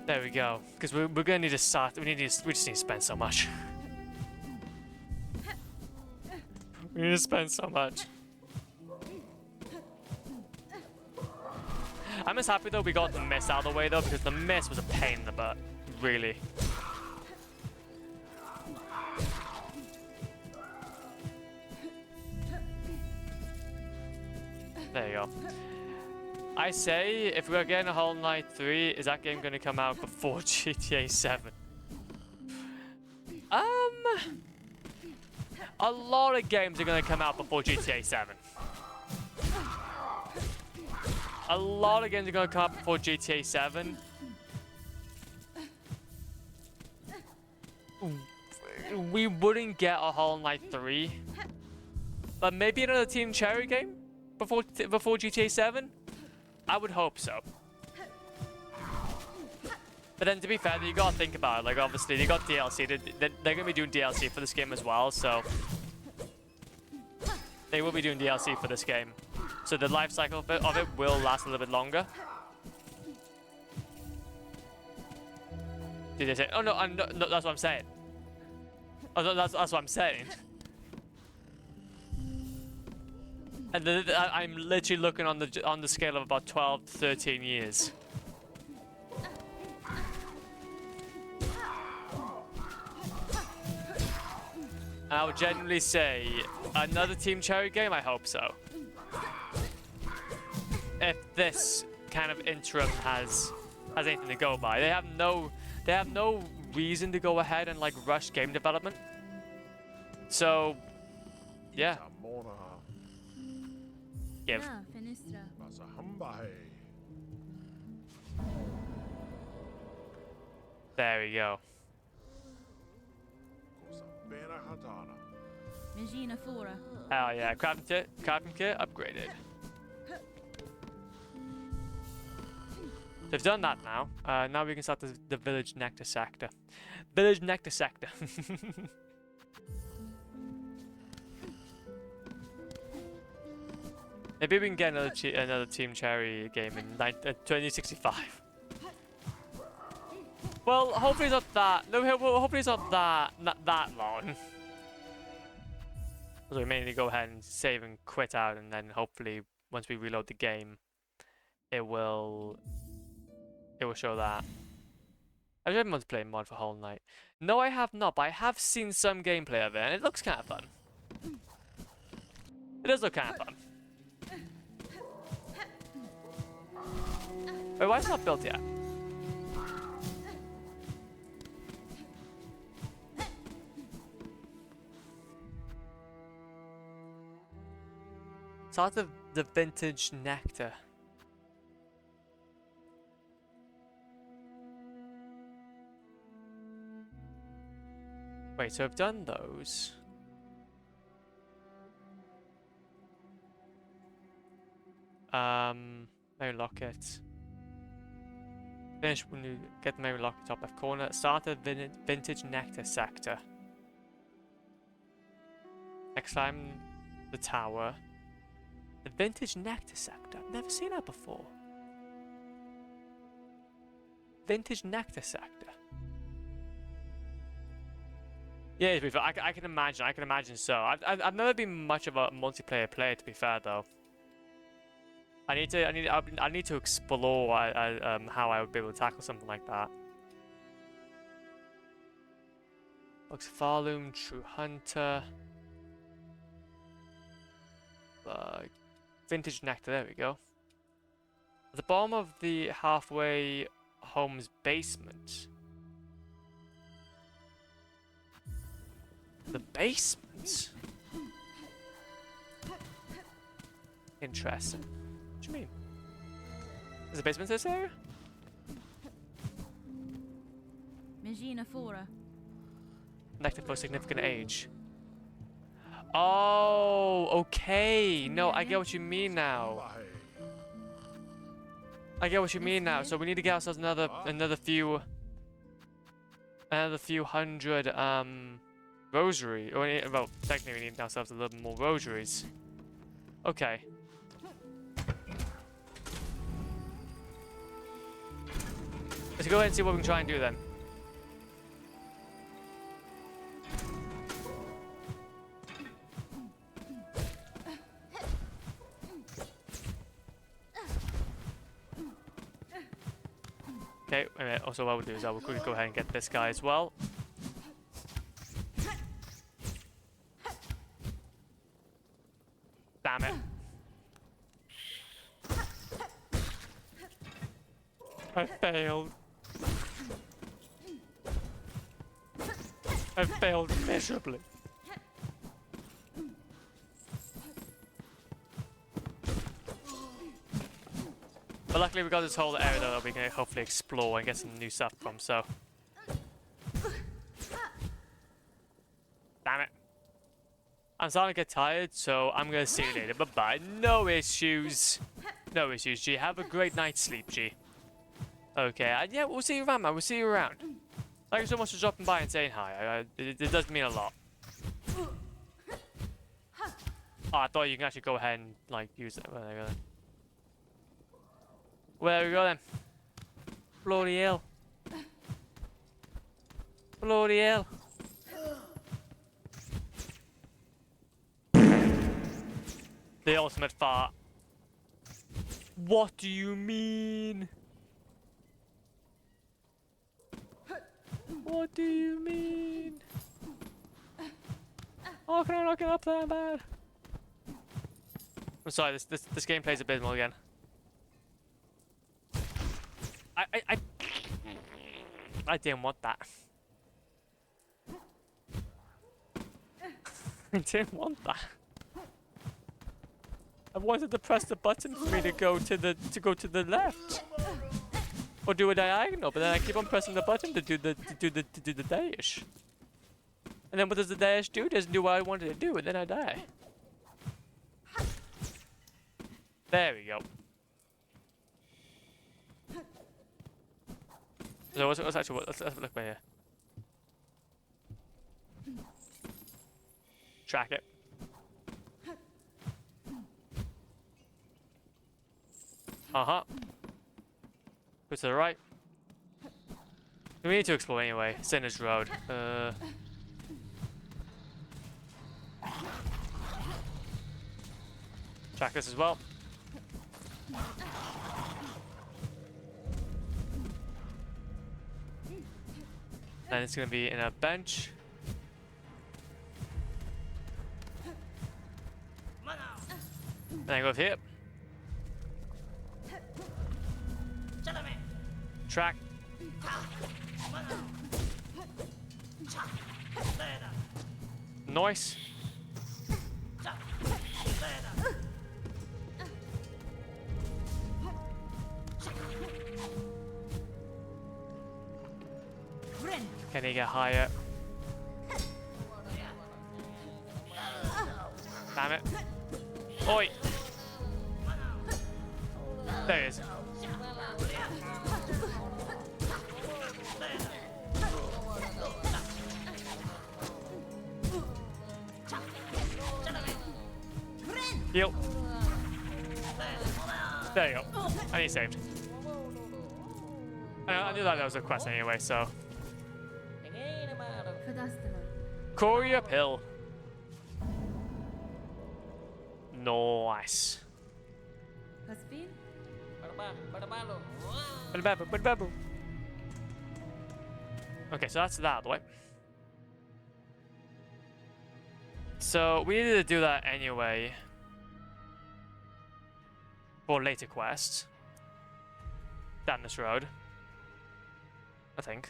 There we go. Because we're gonna need to start. We just need to spend so much. We need to spend so much. I'm just happy though we got the mist out of the way though, because the mist was a pain in the butt. Really. There you go. I say, if we're getting a Hollow Knight 3, is that game going to come out before GTA 7? A lot of games are going to come out before GTA 7. A lot of games are going to come out before GTA 7. We wouldn't get a Hollow Knight 3. But maybe another Team Cherry game before GTA 7? I would hope so. But then to be fair, you gotta think about it. Like obviously they got DLC. They're gonna be doing DLC for this game as well, so they will be doing DLC for this game. So the life cycle of it will last a little bit longer. Did they say? Oh no, no, that's what I'm saying. Oh no, that's what I'm saying. And I'm literally looking on the scale of about 12 to 13 years. And I would genuinely say another Team Cherry game. I hope so. If this kind of interim has anything to go by, they have no reason to go ahead and like rush game development. So, yeah. Give. Ah, Finistra. There we go. Megina Fora. Hell yeah, crafting kit upgraded. They've done that now. Now we can start the village nectar sector. Village nectar sector. Maybe we can get another Team Cherry game in 2065. Well, hopefully it's not that. No, hopefully it's not that long. So we mainly go ahead and save and quit out, and then hopefully once we reload the game, it will show that. I just want to play a mod for Hollow Knight. No, I have not, but I have seen some gameplay of it, and it looks kind of fun. It does look kind of fun. Wait, why is it not built yet? Start of the vintage nectar. Wait, so I've done those. Mary Locket. Finish when you get the Mary Locket top left corner. Start the vintage nectar sector. Next time, the tower. The vintage nectar sector. I've never seen that before. Vintage nectar sector. Yeah, to be fair, I can imagine. I can imagine so. I've never been much of a multiplayer player, to be fair, though. I need to explore how I would be able to tackle something like that. Looks Farloom, True Hunter. Vintage Nectar, there we go. At the bottom of the halfway home's basement. The basement? Interesting. What do you mean? Is a basement in this area? Magina Fora. Nectar for significant age. Oh, okay. No, I get what you mean now. I get what you mean now. So we need to get ourselves another few hundred rosary. Well, technically we need ourselves a little more rosaries. Okay. Let's go ahead and see what we can try and do then. Okay, also what we'll do is I will quickly go ahead and get this guy as well. Damn it. I failed. I failed miserably. But luckily we got this whole area that we can hopefully explore and get some new stuff from, so. Damn it. I'm starting to get tired, so I'm gonna see you later. Bye-bye. No issues. No issues, G. Have a great night's sleep, G. Okay, yeah, we'll see you around, man. We'll see you around. Thank you so much for dropping by and saying hi. It does mean a lot. Oh, I thought you can actually go ahead and, like, use it. Well, there we go then. Bloody hell. Bloody hell. The ultimate fart. What do you mean? What do you mean? Oh, can I not get up there, bad? I'm sorry, this game plays abysmal again. I didn't want that. I didn't want that. I wanted to press the button for me to go to the left. Or do a diagonal, but then I keep on pressing the button to do the dash. And then what does the dash do? It doesn't do what I wanted to do, and then I die. There we go. So what's actually let's look by here. Track it. Uh-huh. Go to the right. We need to explore anyway. Sinners Road. Track this as well. And it's gonna be in a bench. Then go here. Track. Nice. Can he get higher? Damn it. Oi! There he is. Heal. There you go. And he saved. I knew that was a quest anyway, so. Courier pill. Nice. Okay, so that's that out of the way. So we needed to do that anyway for later quests down this road, I think.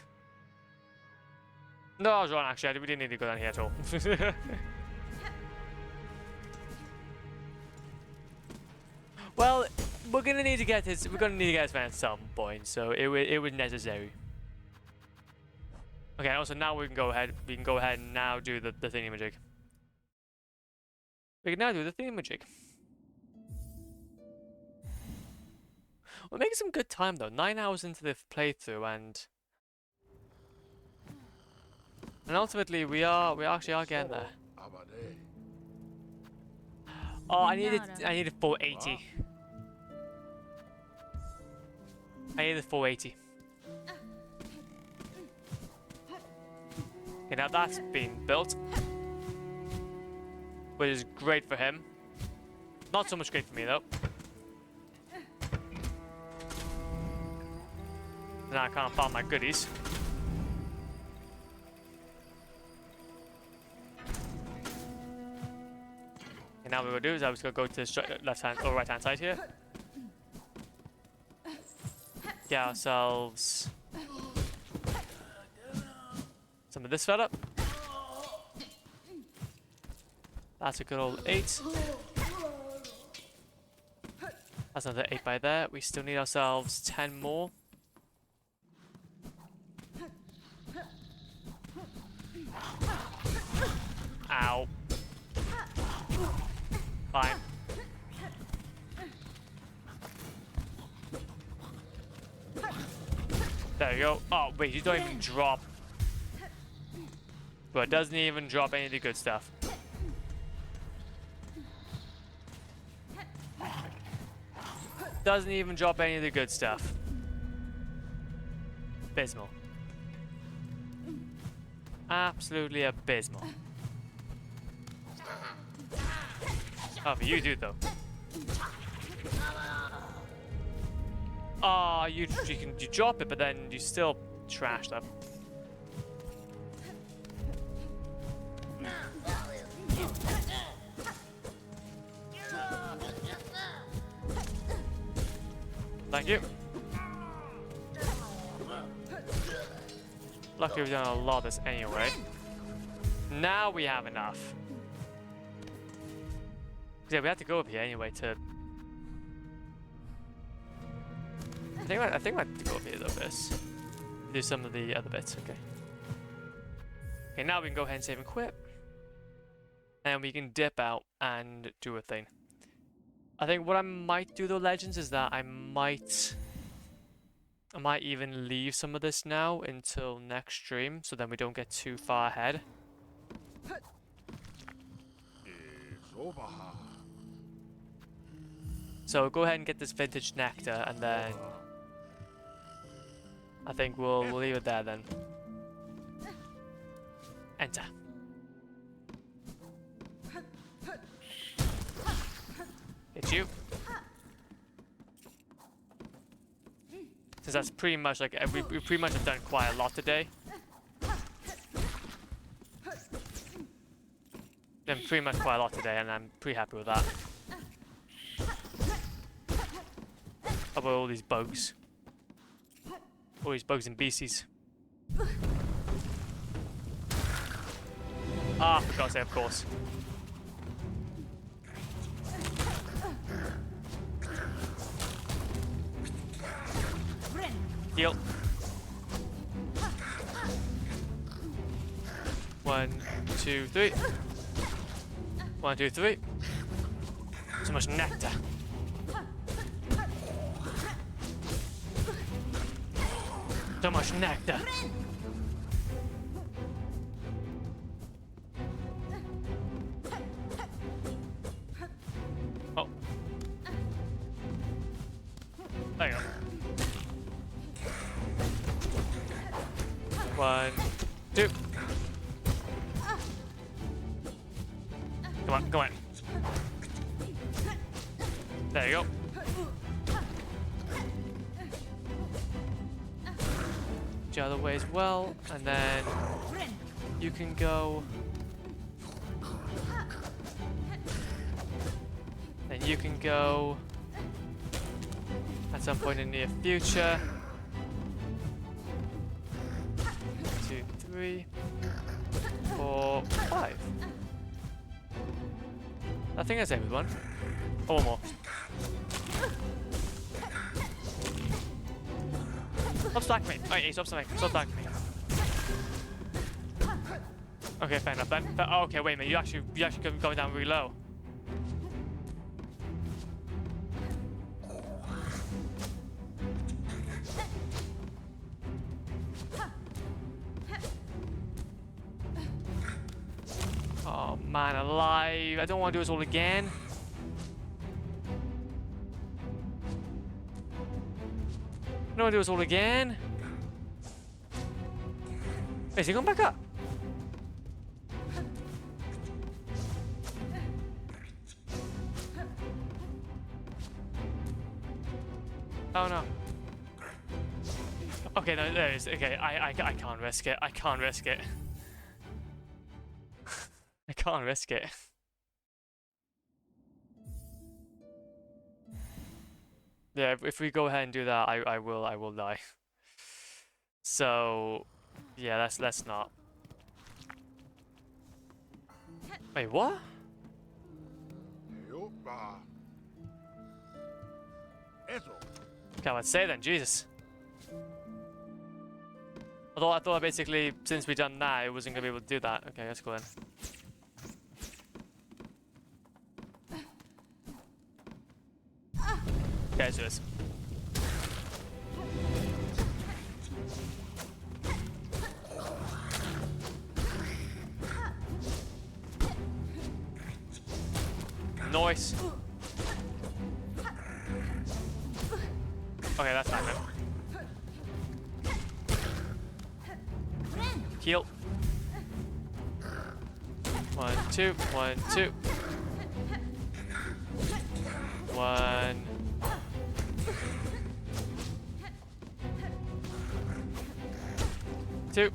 No, I was wrong actually. We didn't need to go down here at all. Well, we're gonna need to get his. We're gonna need to get his van at some point, so it was necessary. Okay. Also, now we can go ahead. We can go ahead and now do the thingamajig. We can now do the thingamajig. We're making some good time though. 9 hours into the playthrough, and ultimately we actually are getting there. Oh, I needed 480. I needed 480. Okay, now that's been built, which is great for him. Not so much great for me though. Now I can't find my goodies. And now what we're gonna do is I'm just gonna go to the left hand or right hand side here. Get ourselves some of this fella. That's a good old 8. That's another 8 by there. We still need ourselves 10 more. Ow. Fine. There you go. Oh, wait, you don't even drop. But it doesn't even drop any of the good stuff. Doesn't even drop any of the good stuff. Abysmal. Absolutely abysmal. Oh, but you do though. Oh, you drop it, but then you still trash them. Thank you. Luckily we've done a lot of this anyway. Now we have enough. Yeah, we have to go up here anyway to. I think I have to go up here though first. Do some of the other bits. Okay. Okay, now we can go ahead and save and quit, and we can dip out and do a thing. I think what I might do though, Legends, is that I might even leave some of this now until next stream, so then we don't get too far ahead. So go ahead and get this vintage nectar, and then I think we'll leave it there then. Enter. It's you. Since that's pretty much like we pretty much have done quite a lot today. Done pretty much quite a lot today, and I'm pretty happy with that. How about all these bugs? All these bugs and beasties. Ah, for God's sake, of course. Heal. 1, 2, 3. 1, 2, 3. So much nectar. So much nectar. Oh. There you go. 1, 2. Come on, come on. There you go. The other way as well, and then you can go. Then you can go at some point in the near future. 2, 3, 4, 5. I think that's everyone. Oh, one more. Stop stacking me. Oh, yeah, stop stacking me. Stop stacking me. Okay, fair enough then. Oh, okay, wait a minute. You actually going down really low. Oh man, alive! I don't want to do this all again. I don't want to do this all again. Is he going back up? Oh no. Okay, no, there it is. Okay, I can't risk it. I can't risk it. I can't risk it. Yeah, if we go ahead and do that, I will die. So, yeah, let's not. Wait, what? Yopa. Eso. Okay, let's say then, Jesus. Although I thought basically, since we done that, it wasn't gonna be able to do that. Okay, let's go then. Okay, let's do this. Nice. Okay, that's fine then. Heal. 1, 2, 1, 2. 1. Two.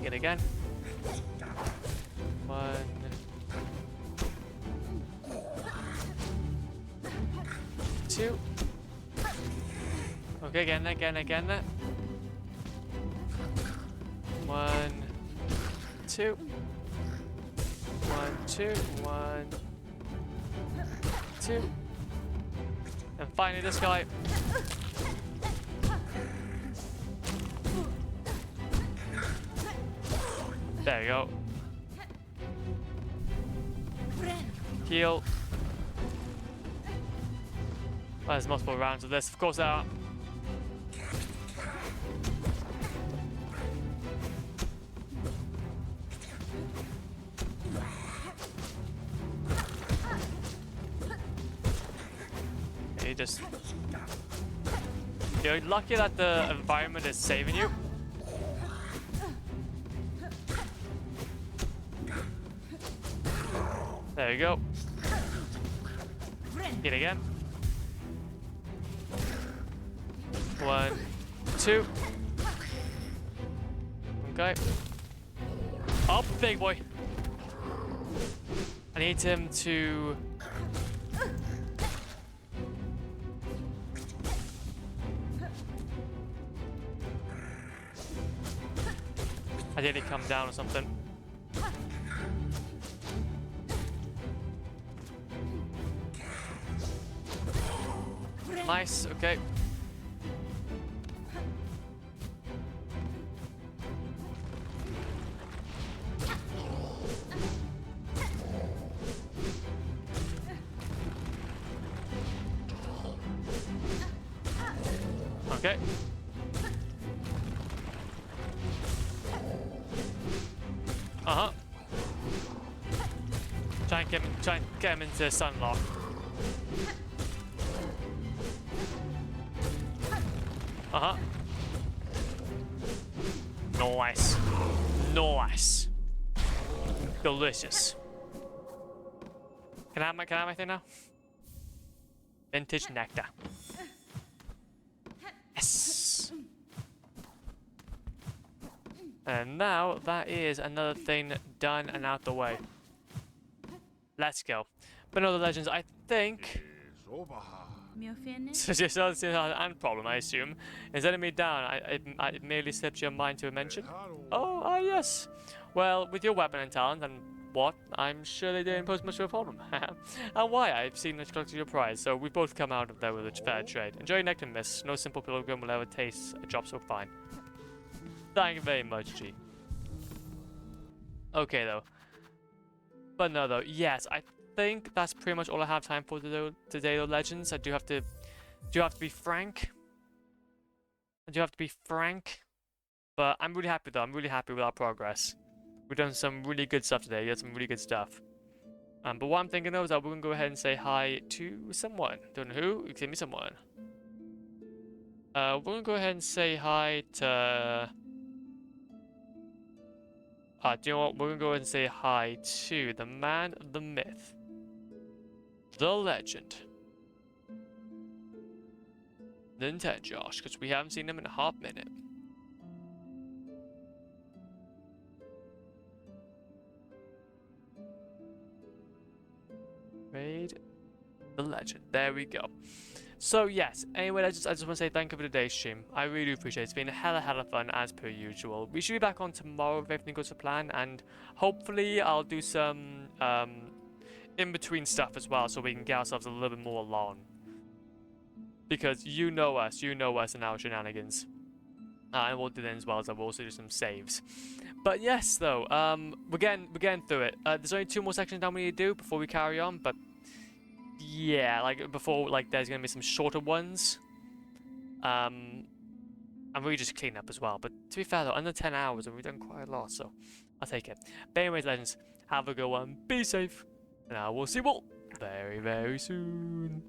Get again. 1. 2. Okay, again. 1, 2. 1, 2, 1, 2. And finally this guy. There you go. Heal. Well, there's multiple rounds of this, of course there are. You just... You're lucky that the environment is saving you. There you go. Hit again. 1, 2. Okay. Up, big boy. I need him to... I did he come down or something. Nice, okay. Okay. Uh-huh. Try and get him into sunlock. Uh-huh. Nice. Nice. Delicious. Can I have my thing now? Vintage nectar. Yes. And now that is another thing done and out the way. Let's go. But no, the legends, I think. Is over. Mio finished? Suggests and problem, I assume. Is enemy down? It merely slipped your mind to mention. Oh, ah, yes. Well, with your weapon and talent and what, I'm sure they didn't pose much of a problem. And why? I've seen that you collected your prize, so we both come out of there with a fair trade. Enjoy your nectar, miss. No simple pilgrim will ever taste a job so fine. Thank you very much, G. Okay, though. But no, though. Yes, I think that's pretty much all I have time for today, though, legends. I do have to be frank. But I'm really happy, though. I'm really happy with our progress. We've done some really good stuff today. We had some really good stuff. But what I'm thinking of is that we're going to go ahead and say hi to someone. Don't know who. You can give me someone. We're going to go ahead and say hi to... do you know what? We're going to go ahead and say hi to the man, the myth, the legend, Nintendo Josh, because we haven't seen him in a hot minute. Raid the legend. There we go. So yes, anyway, I just want to say thank you for today's stream. I really do appreciate it. It's been a hella fun as per usual. We should be back on tomorrow if everything goes to plan, and hopefully I'll do some in-between stuff as well so we can get ourselves a little bit more along. Because you know us and our shenanigans. And we'll do that as well as I'll also do some saves. But yes, though, we're getting through it. There's only 2 more sections down we need to do before we carry on, but yeah, like before, like there's gonna be some shorter ones. And we just clean up as well. But to be fair though, under 10 hours and we've done quite a lot, so I'll take it. But anyways, legends, have a good one, be safe, and I will see you all very, very soon.